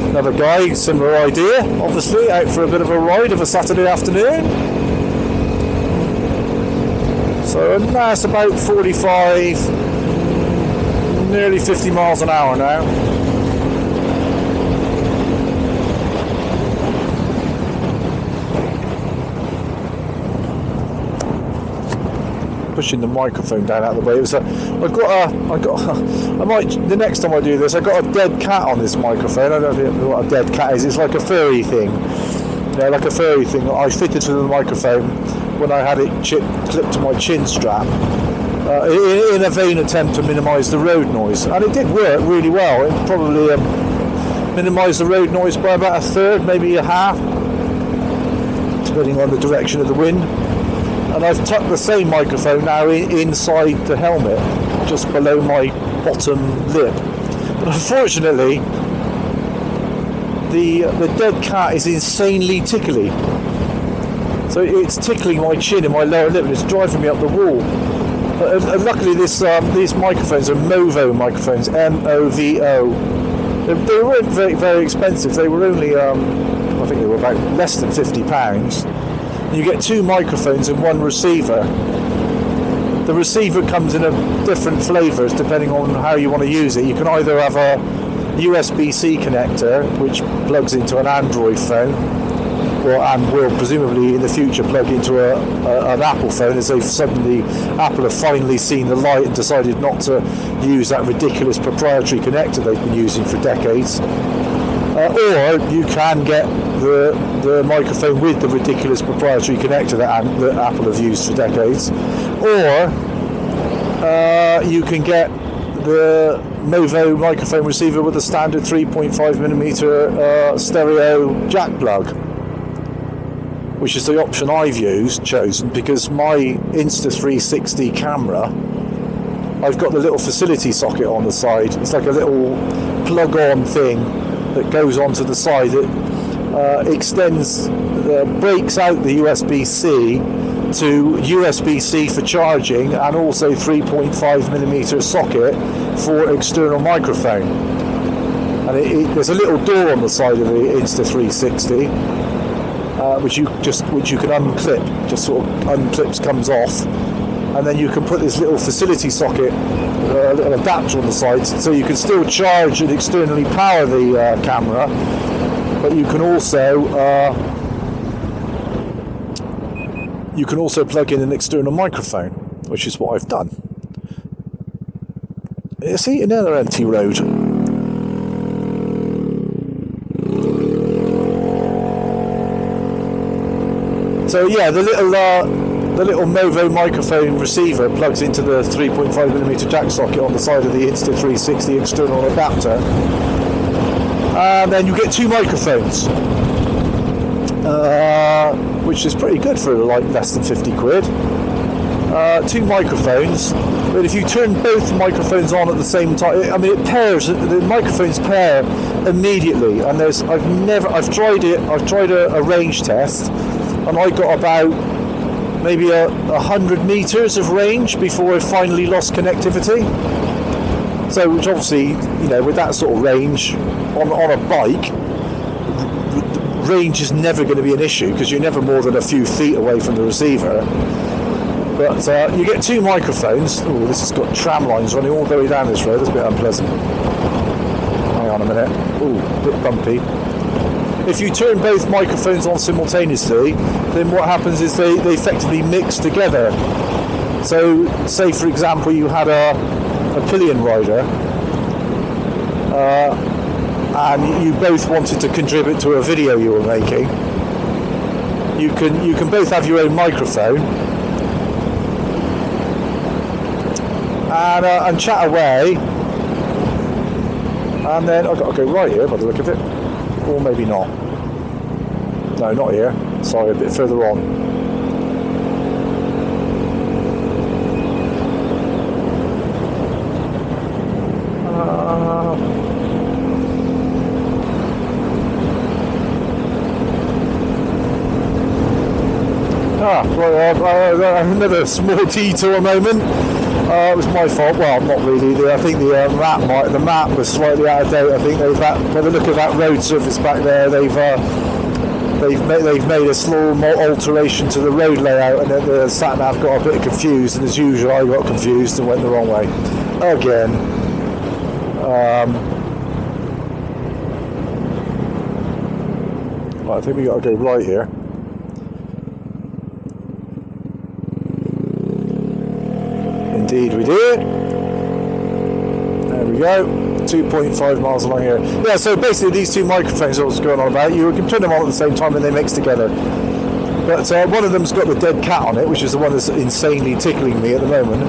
Another guy, similar idea, obviously, out for a bit of a ride of a Saturday afternoon. So that's about 45, nearly 50 miles an hour now. Pushing the microphone down out of the way. The next time I do this, I got a dead cat on this microphone. I don't know what a dead cat is. It's like a furry thing. Like a furry thing that I fitted to the microphone when I had it clipped to my chin strap, in a vain attempt to minimise the road noise. And it did work really well. It probably minimised the road noise by about a third, maybe a half, depending on the direction of the wind. And I've tucked the same microphone now inside the helmet, just below my bottom lip. But unfortunately, the dead cat is insanely tickly. So it's tickling my chin and my lower lip, and it's driving me up the wall. And luckily, these microphones are Movo microphones, M-O-V-O. They weren't very, very expensive. They were only, I think they were about less than £50. You get two microphones and one receiver. The receiver comes in different flavours depending on how you want to use it. You can either have a USB-C connector, which plugs into an Android phone, and will presumably in the future plug into an Apple phone, as Apple have finally seen the light and decided not to use that ridiculous proprietary connector they've been using for decades. Or you can get the microphone with the ridiculous proprietary connector that Apple have used for decades. Or you can get the Movo microphone receiver with a standard 3.5mm stereo jack plug, which is the option I've chosen because my Insta360 camera, I've got the little facility socket on the side. It's like a little plug-on thing that goes onto the side that breaks out the USB-C to USB-C for charging, and also 3.5mm socket for external microphone. And there's a little door on the side of the Insta360, which you can unclip. Just sort of unclips, comes off, and then you can put this little facility socket, a little adapter on the side, so you can still charge and externally power the camera, but you can also plug in an external microphone, which is what I've done. See, another empty road. So yeah, the little Movo microphone receiver plugs into the 3.5mm jack socket on the side of the Insta360 external adapter, and then you get two microphones, which is pretty good for like less than 50 quid. Two microphones, but if you turn both microphones on at the same time, I mean, it pairs. The microphones pair immediately, and I've tried a range test, and I got about maybe 100 meters of range before I finally lost connectivity. So, which obviously, with that sort of range on a bike, range is never going to be an issue because you're never more than a few feet away from the receiver. But you get two microphones. Oh, this has got tram lines running all the way down this road. That's a bit unpleasant. Hang on a minute. Oh, a bit bumpy. If you turn both microphones on simultaneously, then what happens is they effectively mix together. So, say for example you had a pillion rider, and you both wanted to contribute to a video you were making. You can both have your own microphone and chat away And then I've got to go right here by the look of it, or maybe not. No, not here. Sorry, a bit further on. Right, another small detour moment. It was my fault. Well, not really. I think the map was slightly out of date. I think by the look of that road surface back there, they've made a small alteration to the road layout, and the sat nav got a bit confused. And as usual, I got confused and went the wrong way again. Right, I think we got to go right here. Indeed we did. There we go. 2.5 miles along here. Yeah, so basically these two microphones I was going on about, you can turn them on at the same time and they mix together. But one of them's got the dead cat on it, which is the one that's insanely tickling me at the moment,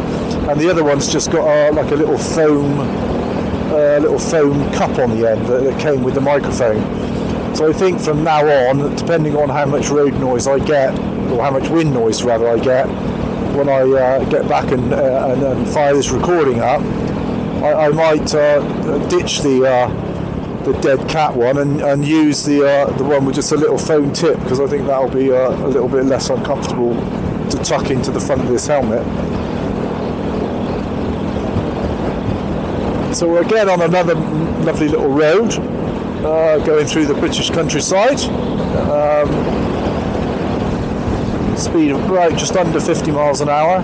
and the other one's just got like a little foam cup on the end that came with the microphone. So I think from now on, depending on how much road noise I get, or how much wind noise rather I get, when I get back and fire this recording up, I might ditch the dead cat one and use the one with just a little foam tip, because I think that'll be a little bit less uncomfortable to tuck into the front of this helmet. So we're again on another lovely little road, going through the British countryside. Speed of right just under 50 miles an hour.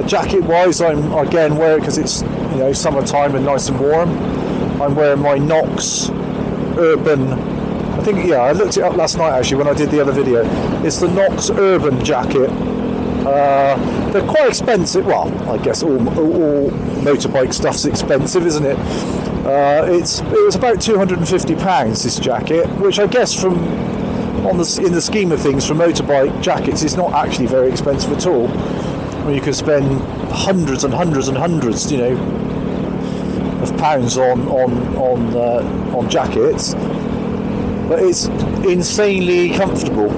Jacket wise, I'm again wearing, because it's summertime and nice and warm, I'm wearing my Knox Urban, I think, I looked it up last night actually when I did the other video. It's the Knox Urban jacket. They're quite expensive. Well, I guess all motorbike stuff's expensive, isn't it? It was about £250 this jacket, which I guess in the scheme of things for motorbike jackets is not actually very expensive at all. I mean, you can spend hundreds and hundreds and hundreds, of pounds on jackets, but it's insanely comfortable.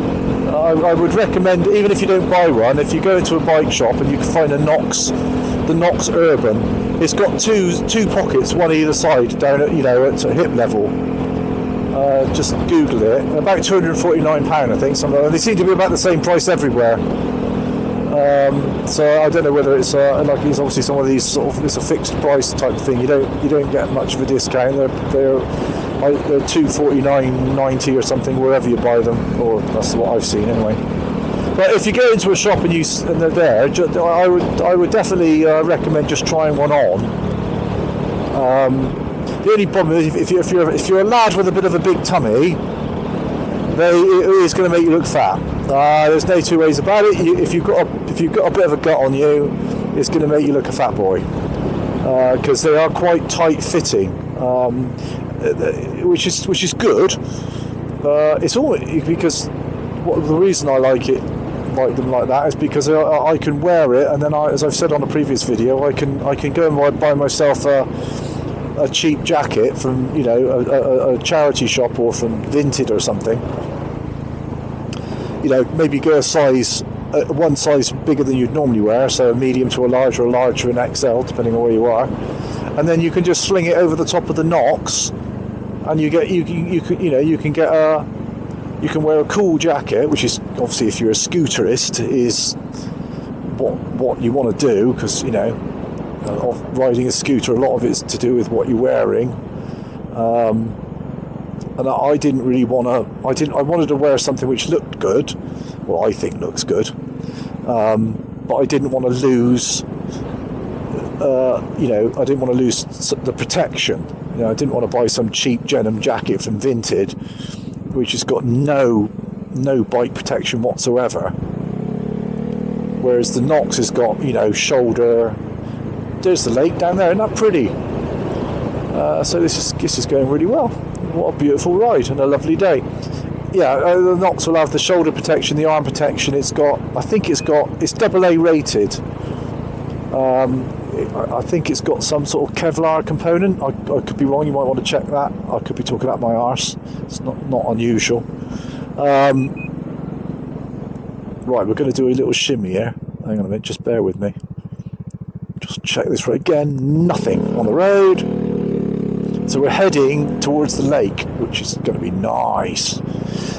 I would recommend, even if you don't buy one, if you go into a bike shop and you can find the Knox Urban, it's got two pockets, one either side, down at hip level. Just Google it. About £249, I think. They seem to be about the same price everywhere. So I don't know whether it's it's obviously some of these sort of, it's a fixed price type of thing. You don't get much of a discount. They're £249.90 or something wherever you buy them, or that's what I've seen anyway. But if you go into a shop and they're there, I would definitely recommend just trying one on. The only problem is if you're a lad with a bit of a big tummy, it is going to make you look fat. There's no two ways about it. If you've got a bit of a gut on you, it's going to make you look a fat boy, because they are quite tight fitting, which is good. It's all because the reason I like them like that is because I can wear it, and then as I've said on a previous video, I can go and buy myself a cheap jacket from a charity shop or from Vinted or something. Maybe go one size bigger than you'd normally wear, so a medium to a large, or a large to an XL, depending on where you are, and then you can just sling it over the top of the Knox, and you can wear a cool jacket, which is obviously, if you're a scooterist, is what you want to do, because riding a scooter, a lot of it's to do with what you're wearing. And I didn't really want to. I wanted to wear something which looked good. Well, I think looks good, but I didn't want to lose. I didn't want to lose the protection. I didn't want to buy some cheap denim jacket from Vinted, which has got no bike protection whatsoever. Whereas the Knox has got shoulder. There's the lake down there, isn't that pretty? So this is going really well. What a beautiful ride and a lovely day. the Nox will have the shoulder protection, the arm protection. It's double A rated. I think it's got some sort of Kevlar component. I could be wrong. You might want to check that. I could be talking out my arse. It's not unusual. Right, we're going to do a little shimmy here. Hang on a minute. Just bear with me. Just check this right again. Nothing on the road. So we're heading towards the lake, which is going to be nice.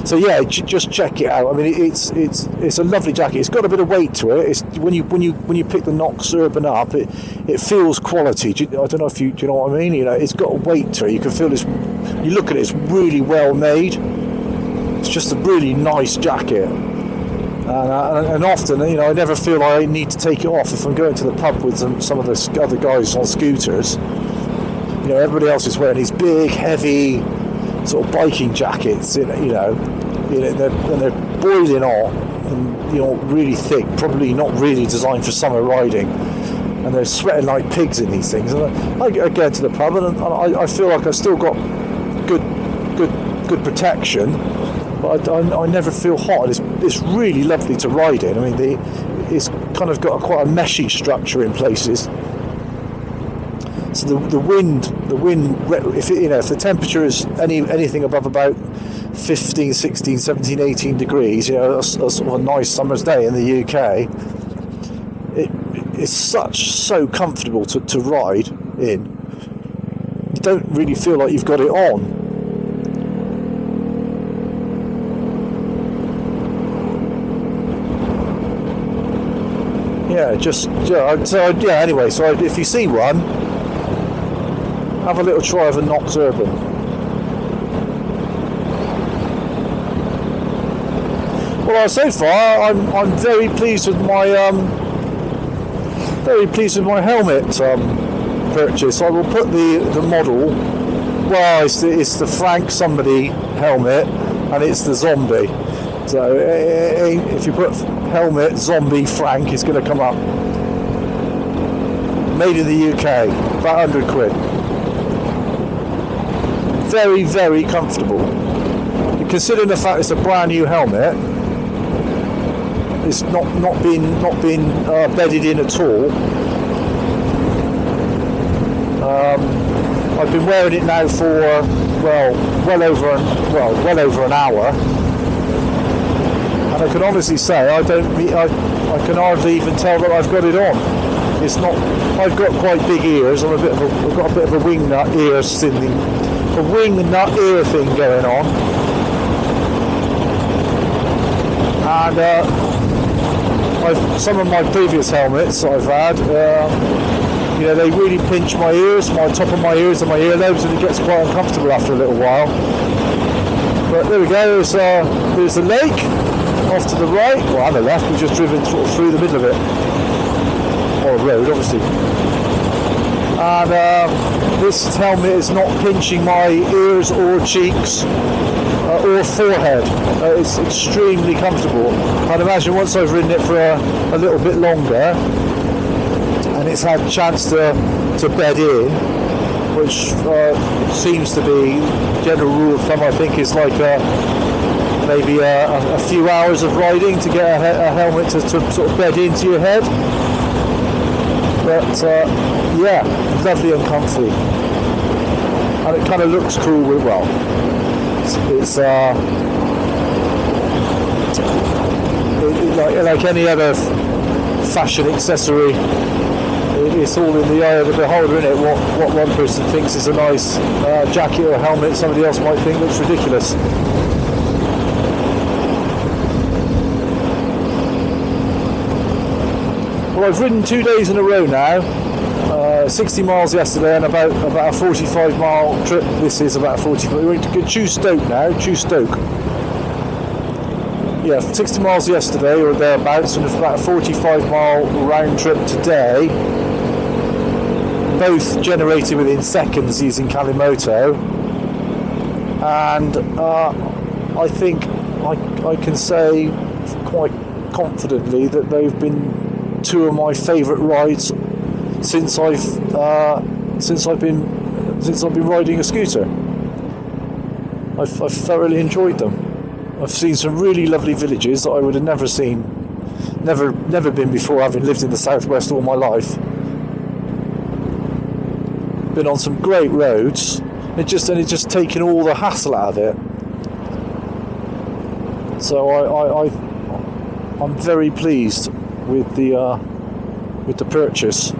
So yeah, just check it out. I mean, it's a lovely jacket. It's got a bit of weight to it. It's when you pick the Nox Urban up, it feels quality. I don't know if do you know what I mean? You know, it's got a weight to it. You can feel this. You look at it, it's really well made. It's just a really nice jacket. And often, you know, I never feel I need to take it off if I'm going to the pub with some of the other guys on scooters. You know, everybody else is wearing these big, heavy, sort of biking jackets. And they're boiling hot and, you know, really thick. Probably not really designed for summer riding. And they're sweating like pigs in these things. And I get to the pub and I feel like I've still got good protection. But I never feel hot. It's really lovely to ride in. I mean, it's kind of got quite a meshy structure in places. So the wind, if the temperature is anything above about 15, 16, 17, 18 degrees, you know, a sort of a nice summer's day in the UK, it's so comfortable to ride in. You don't really feel like you've got it on. Anyway, so if you see one, have a little try of a Nox Urban. Well, so far I'm very pleased with my helmet purchase. I will put the model. Well, it's the Frank somebody helmet, and it's the zombie. So if you put helmet zombie Frank, it's going to come up. Made in the UK, about £100. Very, very comfortable. Considering the fact it's a brand new helmet, it's not been bedded in at all. I've been wearing it now for well over an hour, and I can honestly say I can hardly even tell that I've got it on. It's not. I've got quite big ears. I've got a bit of a wing nut ear thing going on, and some of my previous helmets I've had, they really pinch my ears, my top of my ears and my earlobes, and it gets quite uncomfortable after a little while. But there we go. There's the lake off to the right, well, and the left. We've just driven through the middle of it, or a road, obviously. And this helmet is not pinching my ears or cheeks or forehead. It's extremely comfortable. I'd imagine once I've ridden it for a little bit longer and it's had a chance to bed in, which seems to be general rule of thumb, I think, is like maybe a few hours of riding to get a helmet to sort of bed into your head. But lovely and comfy, and it kind of looks cool with, well, it's like any other fashion accessory, it's all in the eye of the beholder, isn't it? What one person thinks is a nice jacket or helmet, somebody else might think looks ridiculous. Well, I've ridden 2 days in a row now. 60 miles yesterday and about a 45 mile trip. This is about a 45. We're into Chew Stoke now. Chew Stoke. Yeah, 60 miles yesterday or thereabouts, and it's about a 45 mile round trip today. Both generated within seconds using Calimoto. And I think I can say quite confidently that they've been two of my favourite rides since I've been riding a scooter. I've thoroughly enjoyed them. I've seen some really lovely villages that I would have never seen, never been before, having lived in the southwest all my life. Been on some great roads. It's just taken all the hassle out of it. So I'm very pleased with the purchase.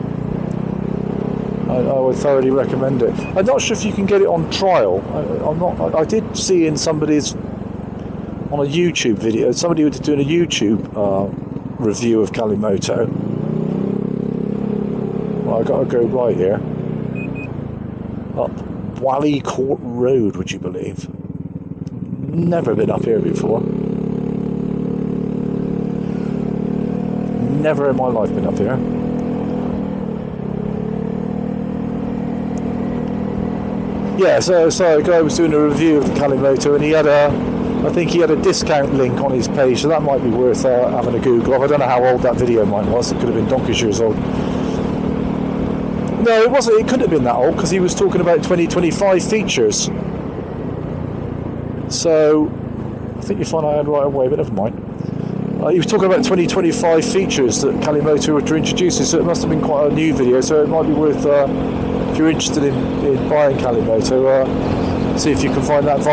I would thoroughly recommend it. I'm not sure if you can get it on trial. I did see in somebody's on a YouTube video. Somebody was doing a YouTube review of Calimoto. Well, I got to go right here. Up Wally Court Road, would you believe? Never been up here before. Never in my life been up here. Yeah, so a guy was doing a review of the Calimoto, and I think he had a discount link on his page, so that might be worth having a Google of. I don't know how old that video of mine was. It could have been donkey's years old. No, it wasn't. It couldn't have been that old, because he was talking about 2025 features. So I think you find I had right away, but never mind. He was talking about 2025 features that Calimoto were introducing, so it must have been quite a new video. So it might be worth, if you're interested in buying Calimoto, see if you can find that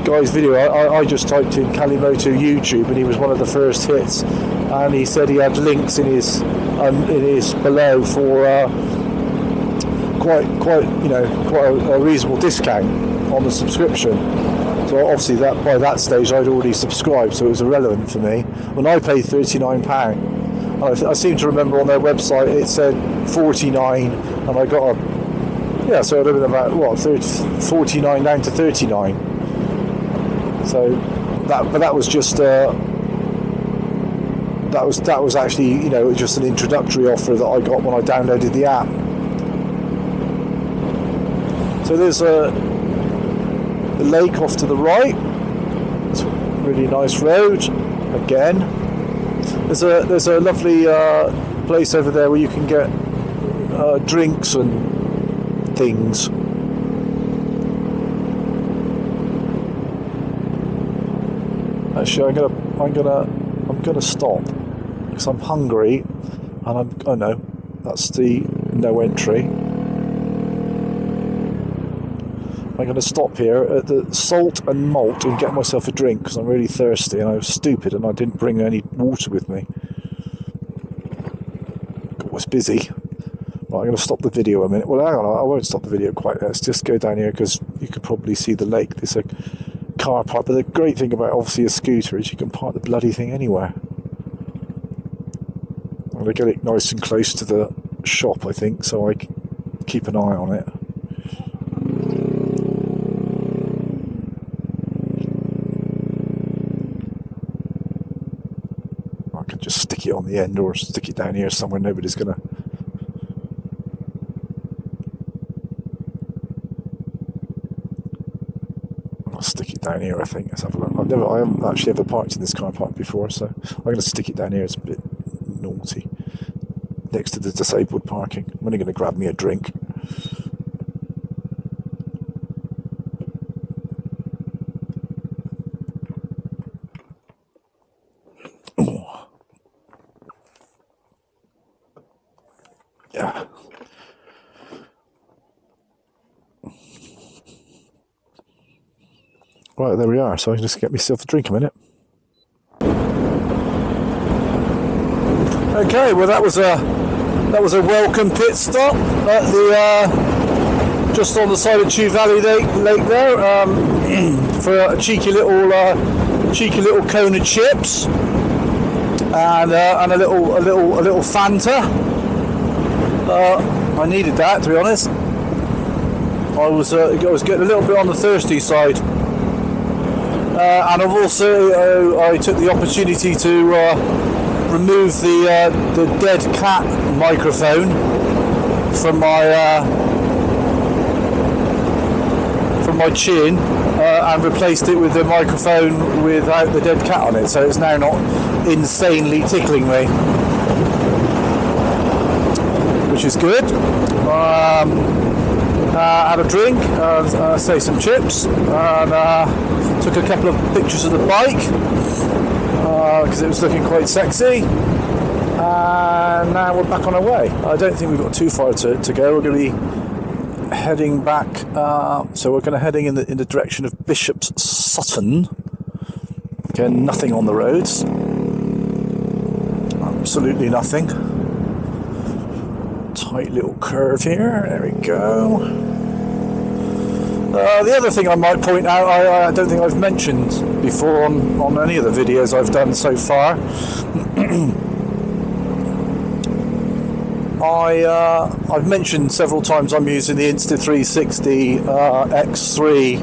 guy's video. I just typed in Calimoto YouTube, and he was one of the first hits. And he said he had links in his below for quite a reasonable discount on the subscription. So obviously by that stage I'd already subscribed, so it was irrelevant for me. When I paid £39, I seem to remember on their website it said 49, and I got so it would have been about 49 down to 39. So that was just that was actually just an introductory offer that I got when I downloaded the app. So there's the lake off to the right. It's a really nice road. Again, there's a lovely place over there where you can get drinks and things. Actually, I'm gonna stop because I'm hungry, and I know that's the no entry. I'm going to stop here at the Salt and Malt and get myself a drink because I'm really thirsty, and I was stupid and I didn't bring any water with me. I was busy. Right, I'm going to stop the video a minute. Well, hang on, I won't stop the video quite. Let's just go down here because you can probably see the lake. There's a car park, but the great thing about obviously a scooter is you can park the bloody thing anywhere. I'm going to get it nice and close to the shop, I think, so I can keep an eye on it. Just stick it on the end or stick it down here somewhere nobody's gonna. I'll stick it down here, I think. Let's have a look. I haven't actually ever parked in this car park before, so I'm going to stick it down here. It's a bit naughty next to the disabled parking. I'm only going to grab me a drink. Yeah. Right, there we are. So I can just get myself a drink a minute. Okay, well that was a welcome pit stop at the just on the side of Chew Valley Lake there for a cheeky little cone of chips and a little Fanta. I needed that, to be honest. I was getting a little bit on the thirsty side, and I've also I took the opportunity to remove the dead cat microphone from my chin and replaced it with a microphone without the dead cat on it, so it's now not insanely tickling me, which is good. Had a drink, say some chips, and Took a couple of pictures of the bike because it was looking quite sexy. And now we're back on our way. I don't think we've got too far to go. We're going to be heading back. So we're going to heading in the direction of Bishop's Sutton. Again, nothing on the roads. Absolutely nothing. Tight little curve here. There we go. The other thing I might point out, I don't think I've mentioned before on any of the videos I've done so far. I've mentioned several times I'm using the Insta360 X3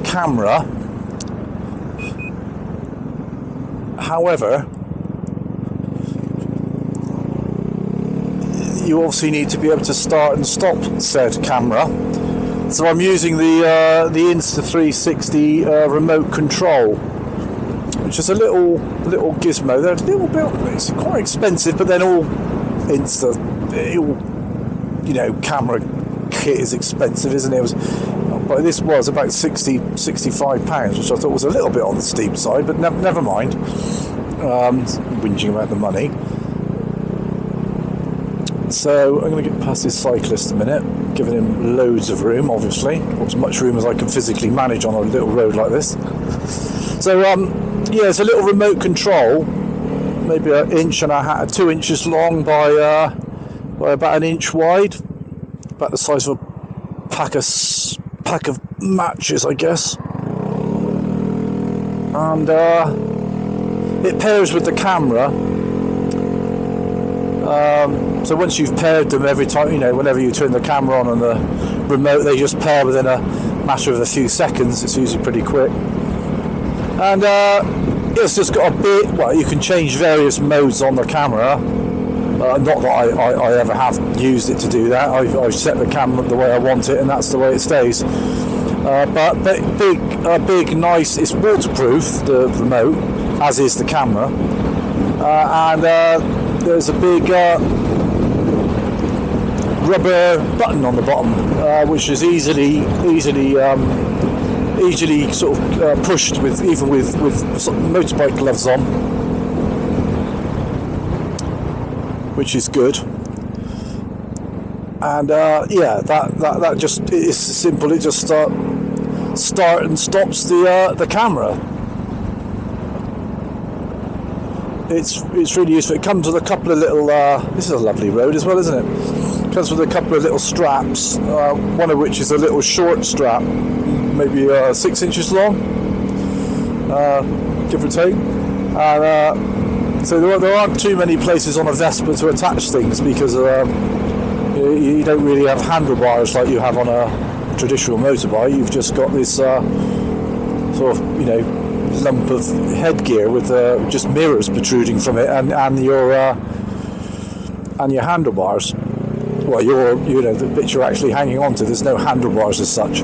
camera. However, you obviously need to be able to start and stop said camera. So I'm using the Insta360 remote control, which is a little gizmo. They're a little bit, it's quite expensive, but then all camera kit is expensive, isn't it? But this was about £65, which I thought was a little bit on the steep side, but never mind. Whinging about the money. So I'm going to get past this cyclist a minute, giving him loads of room, obviously, or as much room as I can physically manage on a little road like this. So it's a little remote control, maybe 2 inches long by about an inch wide, about the size of a pack of matches, I guess. And it pairs with the camera. So once you've paired them, every time, whenever you turn the camera on the remote, they just pair within a matter of a few seconds. It's usually pretty quick. And it's just got a bit, you can change various modes on the camera. Not that I ever have used it to do that. I've set the camera the way I want it, and that's the way it stays. But big, nice, it's waterproof, the remote, as is the camera. And there's a big rubber button on the bottom, which is easily sort of pushed with sort of motorbike gloves on, which is good. And that just is simple. It just start and stops the camera. It's really useful. It comes with a couple of little. This is a lovely road as well, isn't it? It comes with a couple of little straps. One of which is a little short strap, maybe 6 inches long, give or take. And so there aren't too many places on a Vespa to attach things because you don't really have handlebars like you have on a traditional motorbike. You've just got this sort of lump of headgear with just mirrors protruding from it, and your handlebars. Well, the bit you're actually hanging on to. There's no handlebars as such.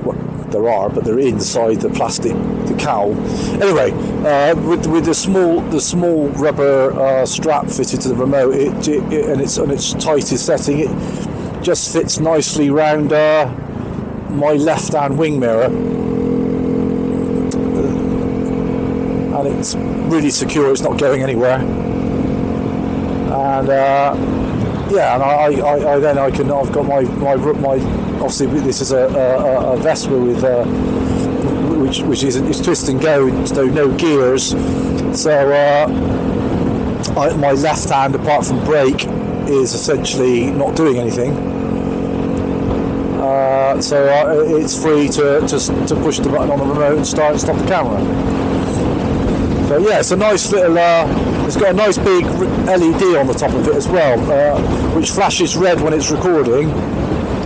Well, there are, but they're inside the plastic, the cowl. Anyway, with the small rubber strap fitted to the remote, and its tightest setting, it just fits nicely round my left-hand wing mirror. And it's really secure, it's not going anywhere. And I've got my obviously this is a Vespa with which is twist and go, so no gears. So my left hand, apart from brake, is essentially not doing anything. So it's free to push the button on the remote and start and stop the camera. So yeah, it's a nice little. It's got a nice big LED on the top of it as well, which flashes red when it's recording.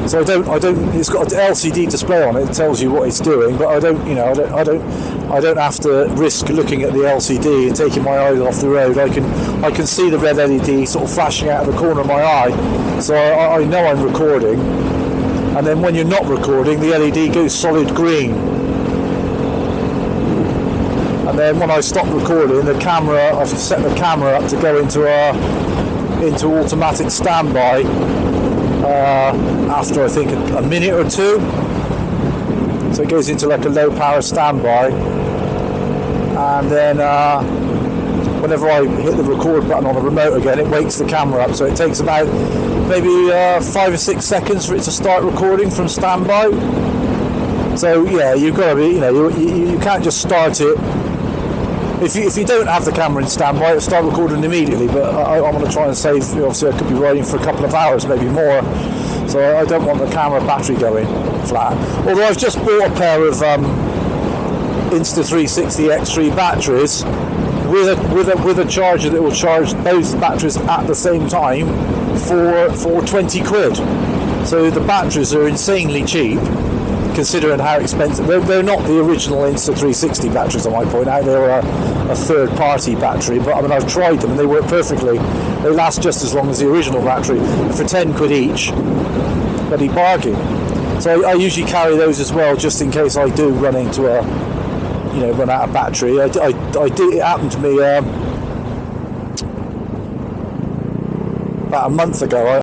So I don't. It's got an LCD display on it. It tells you what it's doing, but I don't have to risk looking at the LCD and taking my eyes off the road. I can see the red LED sort of flashing out of the corner of my eye, so I know I'm recording. And then when you're not recording, the LED goes solid green. And then when I stop recording, I've set the camera up to go into automatic standby after I think a minute or two. So it goes into like a low power standby, and then whenever I hit the record button on the remote again, it wakes the camera up. So it takes about maybe 5 or 6 seconds for it to start recording from standby. So yeah, you've got to be, you can't just start it. If you don't have the camera in standby, it'll start recording immediately. But I want to try and save. Obviously, I could be riding for a couple of hours, maybe more. So I don't want the camera battery going flat. Although I've just bought a pair of Insta360 X3 batteries with a charger that will charge both batteries at the same time for 20 quid. So the batteries are insanely cheap, considering how expensive. They're not the original Insta360 batteries, I might point out. They're a third-party battery, but I mean, I've tried them and they work perfectly. They last just as long as the original battery for 10 quid each. Bloody bargain. So I usually carry those as well, just in case I do run into run out of battery. I did. It happened to me about a month ago.